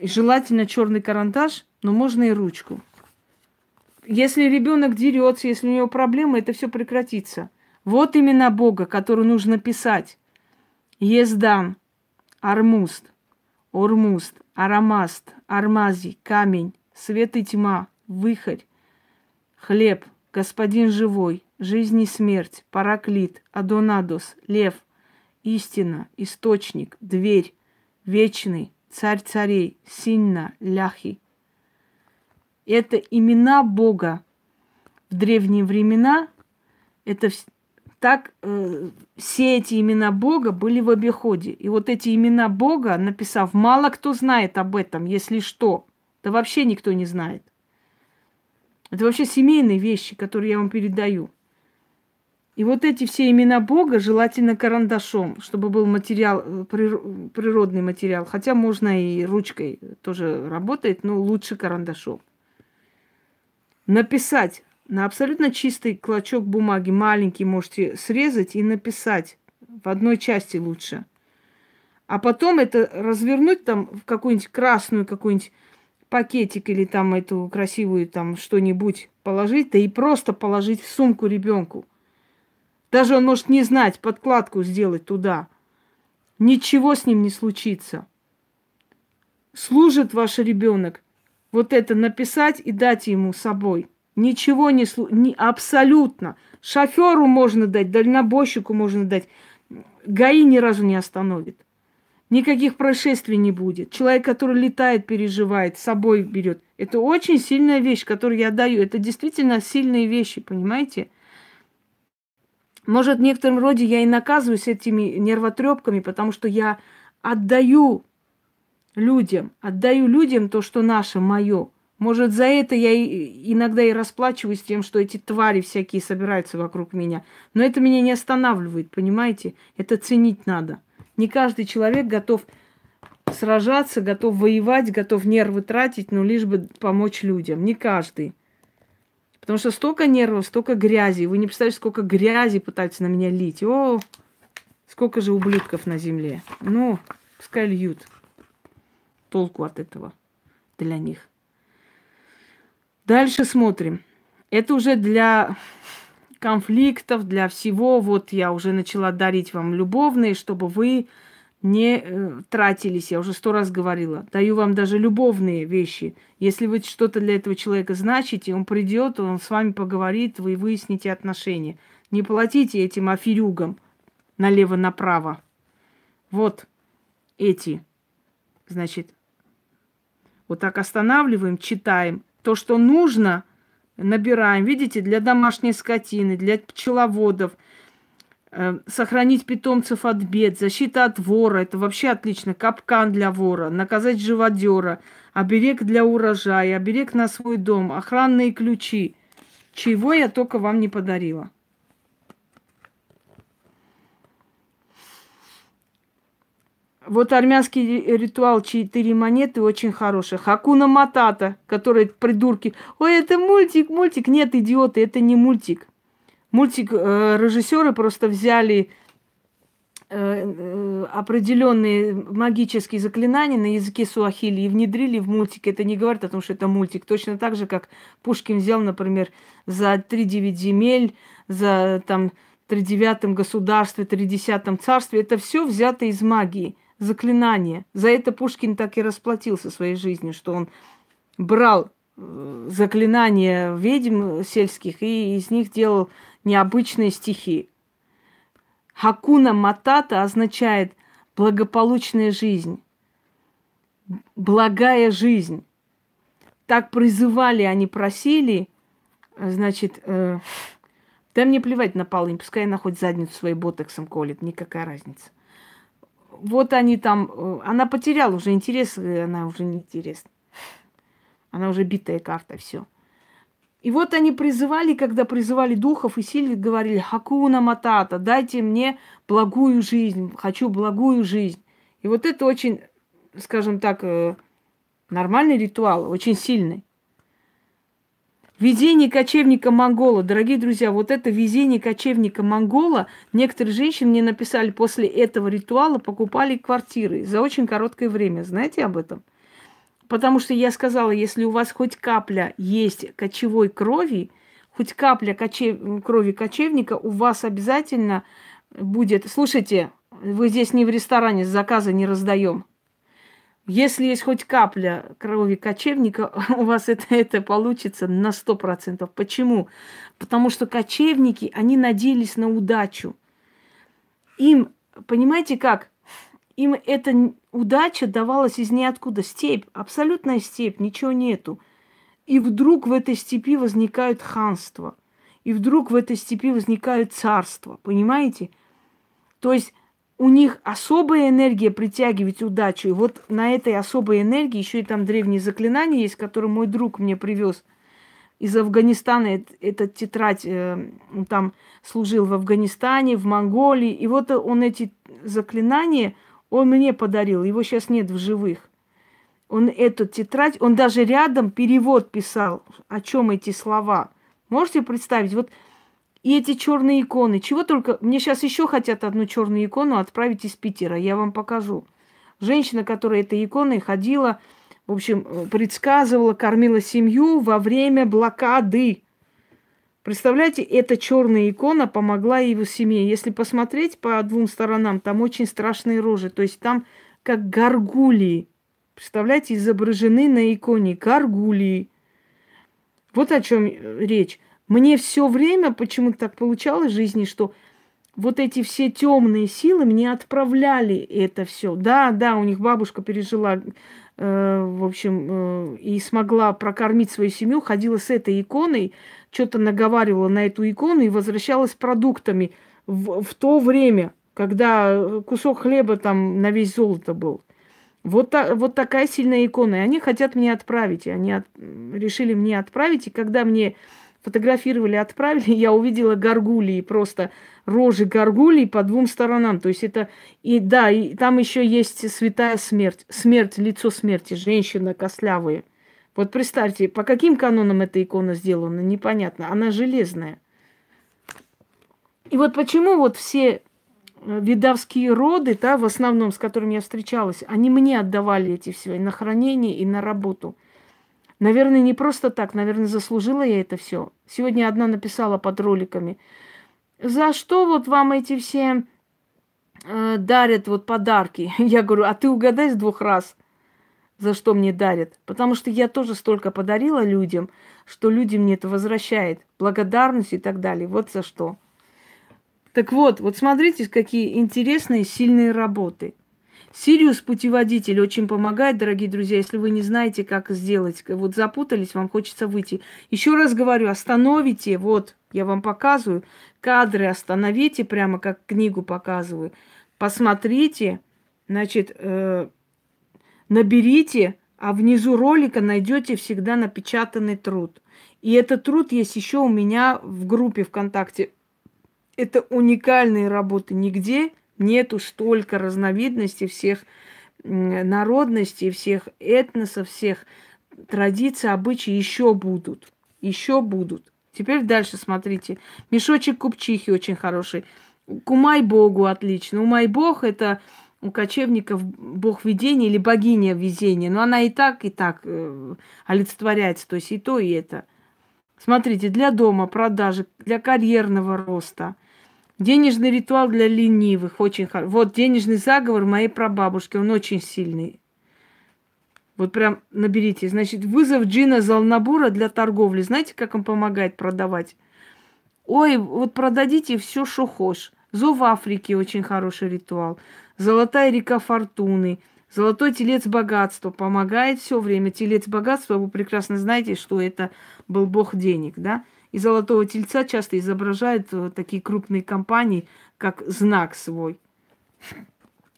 Желательно черный карандаш, но можно и ручку. Если ребенок дерется, если у него проблемы, это все прекратится. Вот имена Бога, который нужно писать. Ездан, Армуст, Ормуст, Арамаст, Армази, камень, свет и тьма, выхорь, хлеб, господин живой, жизнь и смерть, параклит, Адонадос, лев, истина, источник, дверь, вечный, царь царей, Синна, Ляхи. Это имена Бога в древние времена. Это Так все эти имена Бога были в обиходе. И вот эти имена Бога, написав, мало кто знает об этом, если что. Да вообще никто не знает. Это вообще семейные вещи, которые я вам передаю. И вот эти все имена Бога желательно карандашом, чтобы был материал, природный материал. Хотя можно и ручкой тоже работает, но лучше карандашом. Написать на абсолютно чистый клочок бумаги, маленький, можете срезать и написать. В одной части лучше. А потом это развернуть там в какую-нибудь красную, какой-нибудь пакетик или там эту красивую там что-нибудь положить, да и просто положить в сумку ребенку. Даже он может не знать, подкладку сделать туда. Ничего с ним не случится. Служит ваш ребенок. Вот это написать и дать ему с собой. Ничего не абсолютно. Шоферу можно дать, дальнобойщику можно дать. ГАИ ни разу не остановит. Никаких происшествий не будет. Человек, который летает, переживает, с собой берет. Это очень сильная вещь, которую я даю. Это действительно сильные вещи, понимаете? Может, в некотором роде я и наказываюсь этими нервотрепками, потому что я отдаю людям то, что наше, мое. Может, за это я иногда и расплачиваюсь тем, что эти твари всякие собираются вокруг меня. Но это меня не останавливает, понимаете? Это ценить надо. Не каждый человек готов сражаться, готов воевать, готов нервы тратить, но лишь бы помочь людям. Не каждый. Потому что столько нервов, столько грязи. Вы не представляете, сколько грязи пытаются на меня лить. О, сколько же ублюдков на земле. Ну, пускай льют. Толку от этого для них. Дальше смотрим. Это уже для конфликтов, для всего. Вот я уже начала дарить вам любовные, чтобы вы не тратились. Я уже 100 раз говорила. Даю вам даже любовные вещи. Если вы что-то для этого человека значите, он придет, он с вами поговорит, вы выясните отношения. Не платите этим аферюгам налево-направо. Вот эти. Значит, вот так останавливаем, читаем. То, что нужно, набираем. Видите, для домашней скотины, для пчеловодов. Сохранить питомцев от бед, защита от вора. Это вообще отлично. Капкан для вора, наказать живодера, оберег для урожая, оберег на свой дом, охранные ключи. Чего я только вам не подарила. Вот армянский ритуал 4 монеты очень хороший. Хакуна Матата, которые придурки. Ой, это мультик, мультик. Нет, идиоты, это не мультик. Мультик режиссеры просто взяли определенные магические заклинания на языке суахили и внедрили в мультик. Это не говорит о том, что это мультик. Точно так же, как Пушкин взял, например, за 3-9 земель, за там 3-9 государстве, 3-10 царстве. Это все взято из магии. Заклинания. За это Пушкин так и расплатился своей жизнью, что он брал заклинания ведьм сельских и из них делал необычные стихи. Хакуна Матата означает благополучная жизнь, благая жизнь. Так призывали, они просили, значит, да мне плевать на полынь, пускай она хоть задницу своей ботоксом колет, никакая разница. Вот они там, она потеряла уже интерес, она уже не интересна. Она уже битая карта, все. И вот они призывали, когда призывали духов и силы, говорили: Хакуна Матата, дайте мне благую жизнь, хочу благую жизнь. И вот это очень, скажем так, нормальный ритуал, очень сильный. Везение кочевника-монгола. Дорогие друзья, вот это везение кочевника-монгола. Некоторые женщины мне написали, после этого ритуала покупали квартиры за очень короткое время. Знаете об этом? Потому что я сказала, если у вас хоть капля есть кочевой крови, хоть капля крови кочевника, у вас обязательно будет... Слушайте, вы здесь не в ресторане, заказы не раздаем. Если есть хоть капля крови кочевника, у вас это получится на 100%. Почему? Потому что кочевники, они надеялись на удачу. Им, понимаете как? Им эта удача давалась из ниоткуда. Степь, абсолютная степь, ничего нету. И вдруг в этой степи возникают ханства. и вдруг в этой степи возникают царства, понимаете? То есть у них особая энергия притягивает удачу. И вот на этой особой энергии еще и там древние заклинания есть, которые мой друг мне привез из Афганистана. Эта тетрадь, он там служил в Афганистане, в Монголии. И вот он эти заклинания, он мне подарил. Его сейчас нет в живых. Он эту тетрадь, он даже рядом перевод писал, о чем эти слова. Можете представить? Вот и эти черные иконы. Чего только... Мне сейчас еще хотят одну черную икону отправить из Питера. Я вам покажу. Женщина, которая этой иконой ходила, в общем, предсказывала, кормила семью во время блокады. Представляете, эта черная икона помогла его семье. Если посмотреть по двум сторонам, там очень страшные рожи. То есть там как гаргулии. Представляете, изображены на иконе гаргулии. Вот о чем речь. Мне все время почему-то так получалось в жизни, что вот эти все темные силы мне отправляли это все. Да, да, у них бабушка пережила, в общем, и смогла прокормить свою семью, ходила с этой иконой, что-то наговаривала на эту икону и возвращалась с продуктами в то время, когда кусок хлеба там на весь золото был. Вот такая сильная икона. И они хотят мне отправить. И они решили мне отправить. И когда мне фотографировали, отправили, я увидела гаргулии, просто рожи гаргулий по двум сторонам. То есть это... И да, и там еще есть святая смерть. Смерть, лицо смерти, женщина костлявая. Вот представьте, по каким канонам эта икона сделана, непонятно. Она железная. И вот почему вот все видавские роды, да, в основном, с которыми я встречалась, они мне отдавали эти все и на хранение, и на работу. Наверное, не просто так, наверное, заслужила я это все. Сегодня одна написала под роликами: за что вот вам эти все дарят вот подарки? Я говорю, а ты угадай с 2 раз, за что мне дарят. Потому что я тоже столько подарила людям, что люди мне это возвращают. Благодарность и так далее. Вот за что. Так вот, вот смотрите, какие интересные, сильные работы. Сириус путеводитель очень помогает, дорогие друзья, если вы не знаете, как сделать. Вот запутались, вам хочется выйти. Еще раз говорю, остановите, вот, я вам показываю, кадры остановите, прямо как книгу показываю. Посмотрите, значит, наберите, а внизу ролика найдете всегда напечатанный труд. И этот труд есть еще у меня в группе ВКонтакте. Это уникальные работы. Нигде нету столько разновидностей, всех народностей, всех этносов, всех традиций, обычаи еще будут. Еще будут. Теперь дальше смотрите. Мешочек купчихи очень хороший. Кумай-богу отлично. Умай-бог — это у кочевников бог видения или богиня везения. Но она и так олицетворяется. То есть и то, и это. Смотрите, для дома, продажи, для карьерного роста. Денежный ритуал для ленивых, очень хороший. Вот денежный заговор моей прабабушки, он очень сильный. Вот прям наберите. Значит, вызов джина Залнабура для торговли. Знаете, как он помогает продавать? Ой, вот продадите все, что хочешь. Зов Африки очень хороший ритуал. Золотая река фортуны. Золотой телец богатства помогает все время. Телец богатства, вы прекрасно знаете, что это был бог денег, да? И золотого тельца часто изображают такие крупные компании, как знак свой.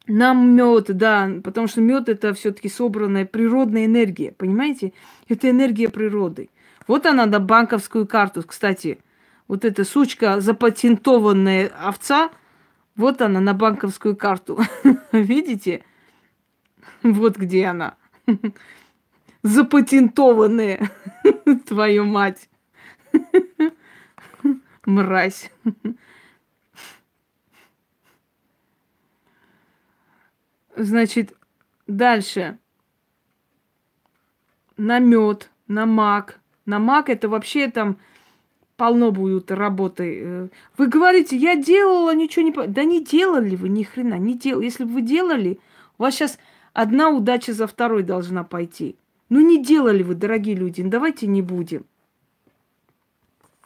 Нам мед, да, потому что мед — это все-таки собранная природная энергия, понимаете? Это энергия природы. Вот она на банковскую карту, кстати. Вот эта сучка, запатентованная овца, вот она на банковскую карту. Видите? Вот где она. Запатентованная. Твою мать. Мразь. Значит, дальше. На мед, на мак. На мак это вообще там полно будет работы. Вы говорите, я делала, ничего не... Да не делали вы ни хрена, не делали. Если бы вы делали, у вас сейчас одна удача за второй должна пойти. Ну не делали вы, дорогие люди, ну, давайте не будем.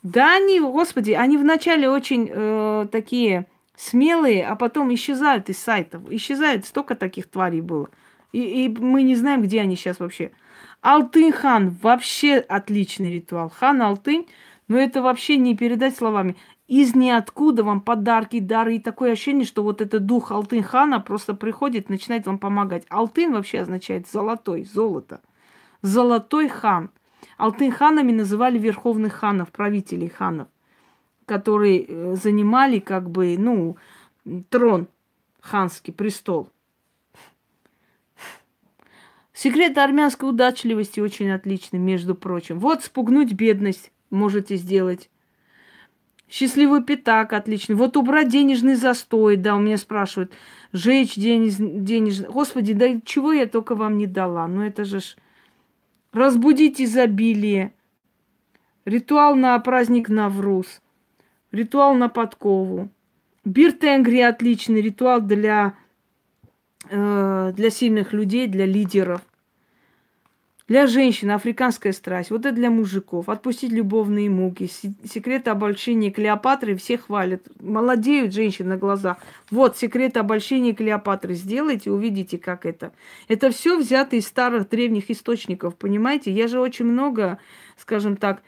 Да, они, господи, они вначале очень такие смелые, а потом исчезают из сайтов. Исчезают, столько таких тварей было. И мы не знаем, где они сейчас вообще. Алтын-хан, вообще отличный ритуал. Хан Алтын, Но это вообще не передать словами. Из ниоткуда вам подарки, дары. И такое ощущение, что вот этот дух Алтын-хана просто приходит, начинает вам помогать. Алтын вообще означает золотой, золото. Золотой хан. Алтын-ханами называли верховных ханов, правителей ханов, которые занимали как бы, ну, трон, ханский престол. Секрет армянской удачливости очень отличный, между прочим. Вот спугнуть бедность можете сделать. Счастливый пятак отличный. Вот убрать денежный застой, да, у меня спрашивают. Жечь денежный. Господи, да чего я только вам не дала? Ну это же ж... Разбудить изобилие. Ритуал на праздник Навруз. Ритуал на подкову. Бир Тенгри отличный ритуал для сильных людей, для лидеров. Для женщин африканская страсть. Вот это для мужиков. Отпустить любовные муки. Секрет обольщения Клеопатры. Все хвалят. Молодеют женщины на глазах. Вот секрет обольщения Клеопатры. Сделайте, увидите, как это. Это все взято из старых древних источников. Понимаете? Я же очень много, скажем так,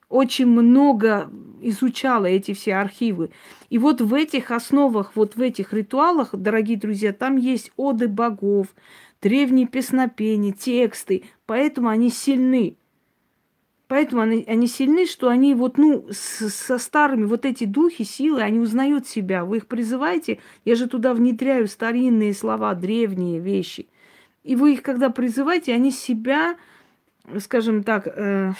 очень много изучала эти все архивы. И вот в этих основах, вот в этих ритуалах, дорогие друзья, там есть оды богов, древние песнопения, тексты. Поэтому они сильны. Поэтому они сильны, что они вот, ну, со старыми вот эти духи, силы, они узнают себя. Вы их призываете, я же туда внедряю старинные слова, древние вещи. И вы их, когда призываете, они себя, скажем так,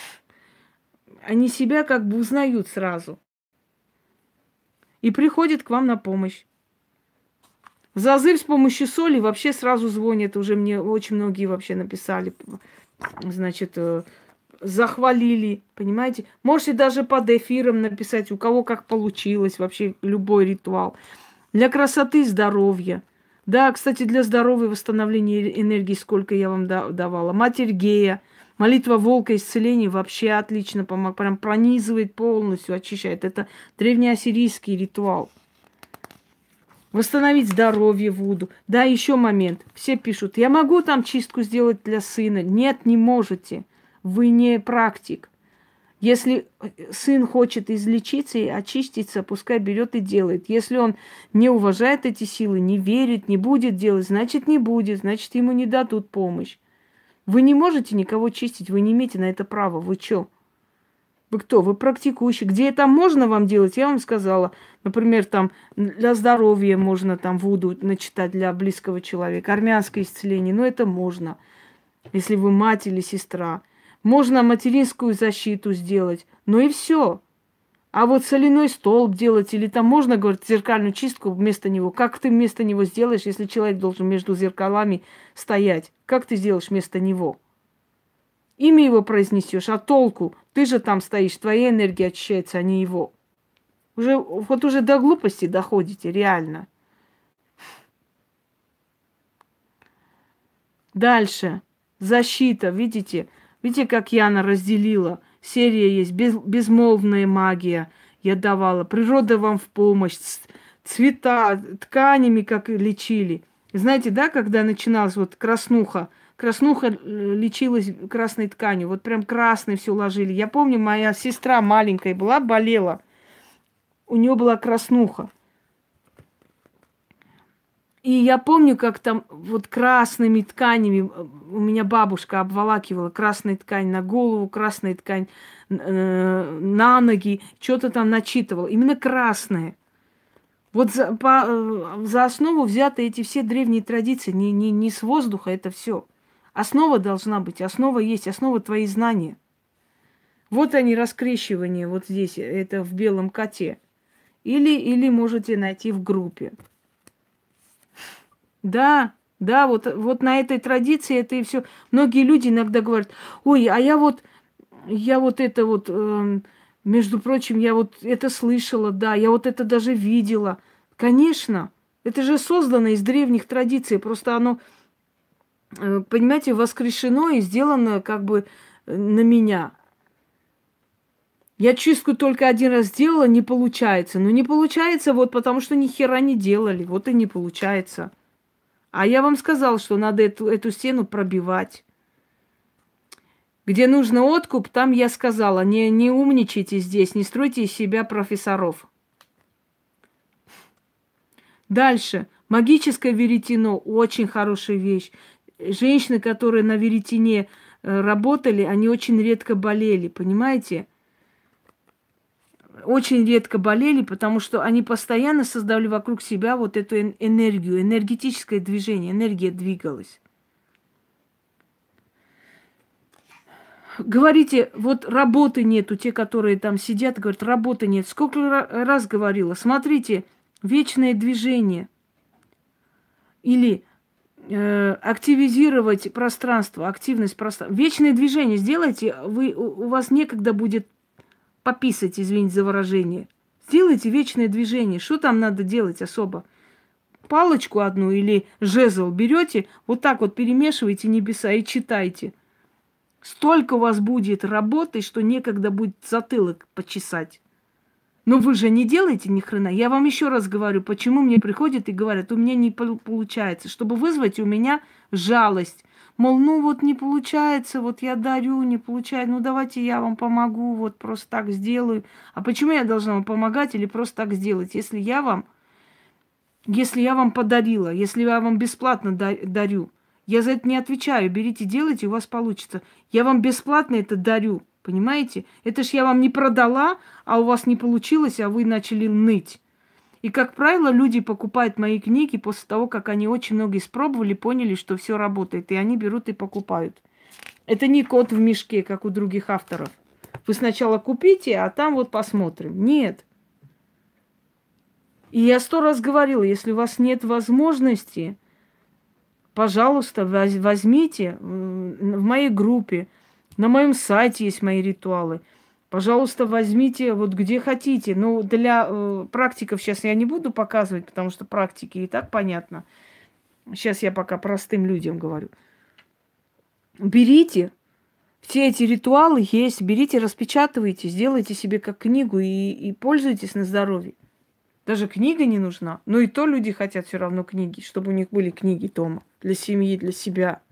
они себя как бы узнают сразу. И приходят к вам на помощь. Зазыв с помощью соли вообще сразу звонит. Уже мне очень многие вообще написали. Значит, захвалили, понимаете? Можете даже под эфиром написать, у кого как получилось. Вообще любой ритуал. Для красоты и здоровья. Да, кстати, для здоровья, восстановления энергии, сколько я вам давала. Матерь Гея. Молитва волка исцеления вообще отлично помогает. Прям пронизывает полностью, очищает. Это древнеассирийский ритуал. Восстановить здоровье Вуду. Да, еще момент. Все пишут, я могу там чистку сделать для сына. Нет, не можете. Вы не практик. Если сын хочет излечиться и очиститься, пускай берет и делает. Если он не уважает эти силы, не верит, не будет делать, значит не будет, значит ему не дадут помощь. Вы не можете никого чистить, вы не имеете на это права. Вы что? Вы кто? Вы практикующий. Где это можно вам делать, я вам сказала. Например, там для здоровья можно там вуду начитать для близкого человека. Армянское исцеление, ну это можно. Если вы мать или сестра. Можно материнскую защиту сделать. Ну и все. А вот соляной столб делать или там можно, говорит, зеркальную чистку вместо него. Как ты вместо него сделаешь, если человек должен между зеркалами стоять? Как ты сделаешь вместо него? Имя его произнесешь, а толку? Ты же там стоишь, твоя энергия очищается, а не его. Вот уже до глупости доходите, реально. Дальше. Защита, видите? Видите, как Яна разделила? Серия есть, безмолвная магия я давала. Природа вам в помощь. Цвета, тканями как лечили. Знаете, да, когда начиналась вот краснуха. Краснуха лечилась красной тканью. Вот прям красной все ложили. Я помню, моя сестра маленькая была, болела. У нее была краснуха. И я помню, как там вот красными тканями у меня бабушка обволакивала красной ткань на голову, красная ткань на ноги, что-то там начитывала. Именно красная. Вот за основу взяты эти все древние традиции. Не с воздуха это все. Основа должна быть, основа есть, основа твои знания. Вот они, раскрещивания, вот здесь, это в белом коте. Или можете найти в группе. Да, вот на этой традиции это и все. Многие люди иногда говорят, ой, а я вот это вот, между прочим, я вот это слышала, да, я вот это даже видела. Конечно, это же создано из древних традиций, просто оно, понимаете, воскрешено и сделано как бы на меня. Я чистку только один раз сделала, не получается. Но не получается вот потому, что ни хера не делали, вот и не получается. А я вам сказала, что надо эту стену пробивать. Где нужно откуп, там я сказала, не умничайте здесь, не стройте из себя профессоров. Дальше. Магическое веретено. Очень хорошая вещь. Женщины, которые на веретене работали, они очень редко болели, понимаете? Очень редко болели, потому что они постоянно создавали вокруг себя вот эту энергию, энергетическое движение, энергия двигалась. Говорите, вот работы нету, те, которые там сидят, говорят, работы нет. Сколько раз говорила, смотрите, вечное движение. Или активизировать пространство, активность пространства. Вечное движение сделайте, у вас некогда будет пописать, извините за выражение. Сделайте вечное движение. Что там надо делать особо? Палочку одну или жезл берете, вот так вот перемешиваете небеса и читайте. Столько у вас будет работы, что некогда будет затылок почесать. Но вы же не делаете ни хрена. Я вам еще раз говорю, почему мне приходят и говорят, у меня не получается, чтобы вызвать у меня жалость. Мол, ну вот не получается, вот я дарю, не получается, ну давайте я вам помогу, вот просто так сделаю. А почему я должна вам помогать или просто так сделать, если я вам подарила, если я вам бесплатно дарю? Я за это не отвечаю. Берите, делайте, у вас получится. Я вам бесплатно это дарю. Понимаете? Это ж я вам не продала, а у вас не получилось, а вы начали ныть. И, как правило, люди покупают мои книги после того, как они очень много испробовали, поняли, что все работает. И они берут и покупают. Это не кот в мешке, как у других авторов. Вы сначала купите, а там вот посмотрим. Нет. И я 100 раз говорила, если у вас нет возможности, пожалуйста, возьмите в моей группе, на моем сайте есть мои ритуалы. Пожалуйста, возьмите вот где хотите. Но для практиков сейчас я не буду показывать, потому что практики и так понятно. Сейчас я пока простым людям говорю. Берите, все эти ритуалы есть, берите, распечатывайте, сделайте себе как книгу и пользуйтесь на здоровье. Даже книга не нужна. Но и то люди хотят все равно книги, чтобы у них были книги дома. Для семьи, для себя.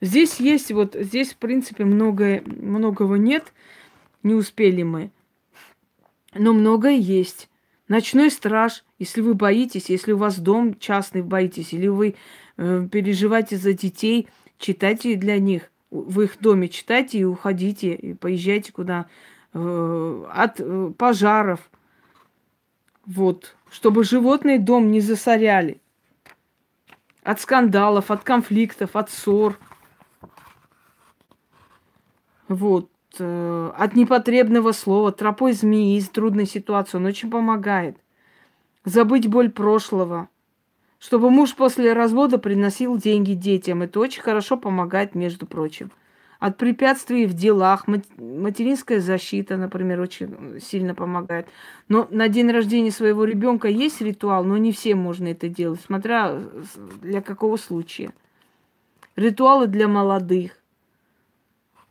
Здесь есть, вот здесь, в принципе, многого нет. Не успели мы. Но многое есть. Ночной страж, если вы боитесь, если у вас дом частный, боитесь, или вы переживаете за детей, читайте для них. В их доме читайте и уходите, и поезжайте куда. От пожаров. Вот. Чтобы животные дом не засоряли. От скандалов, от конфликтов, от ссор. Вот. От непотребного слова, тропой змеи из трудной ситуации. Он очень помогает. Забыть боль прошлого. Чтобы муж после развода приносил деньги детям. Это очень хорошо помогает, между прочим. От препятствий в делах. Материнская защита, например, очень сильно помогает. Но на день рождения своего ребенка есть ритуал, но не всем можно это делать, смотря для какого случая. Ритуалы для молодых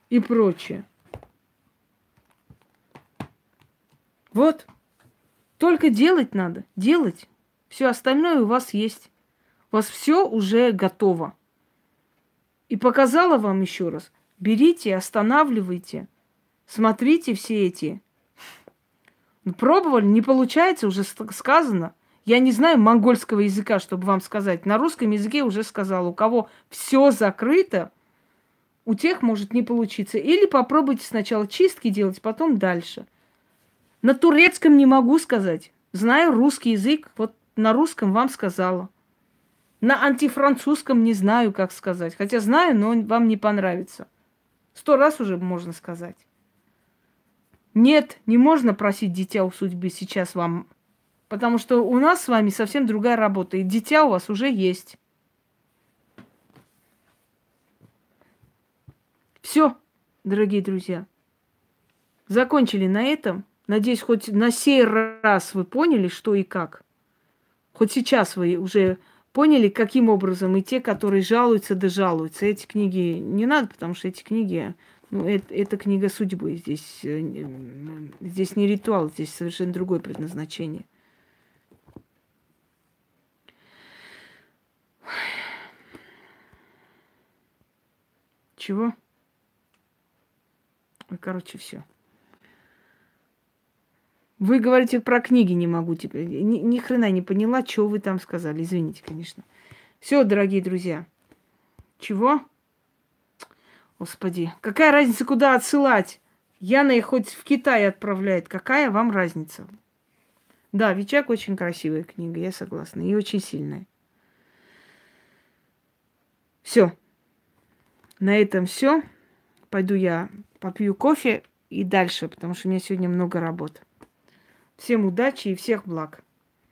и прочее. Вот. Только делать надо. Делать. Все остальное у вас есть. У вас все уже готово. И показала вам еще раз. Берите, останавливайте. Смотрите все эти. Пробовали, не получается, уже сказано. Я не знаю монгольского языка, чтобы вам сказать. На русском языке уже сказала. У кого все закрыто, у тех может не получиться. Или попробуйте сначала чистки делать, потом дальше. На турецком не могу сказать. Знаю русский язык, вот на русском вам сказала. На антифранцузском не знаю, как сказать. Хотя знаю, но вам не понравится. 100 раз уже можно сказать. Нет, не можно просить дитя у судьбы сейчас вам. Потому что у нас с вами совсем другая работа. И дитя у вас уже есть. Все, дорогие друзья. Закончили на этом. Надеюсь, хоть на сей раз вы поняли, что и как. Хоть сейчас вы уже поняли, каким образом и те, которые жалуются, да жалуются. Эти книги не надо, потому что эти книги, ну, это книга судьбы. Здесь не ритуал, здесь совершенно другое предназначение. Чего? Короче, все. Вы говорите про книги, не могу теперь. Ни хрена не поняла, что вы там сказали. Извините, конечно. Все, дорогие друзья. Чего? Господи, какая разница, куда отсылать? Яна их хоть в Китай отправляет. Какая вам разница? Да, Вичак очень красивая книга, я согласна. И очень сильная. Все. На этом все. Пойду я попью кофе и дальше, потому что у меня сегодня много работы. Всем удачи и всех благ.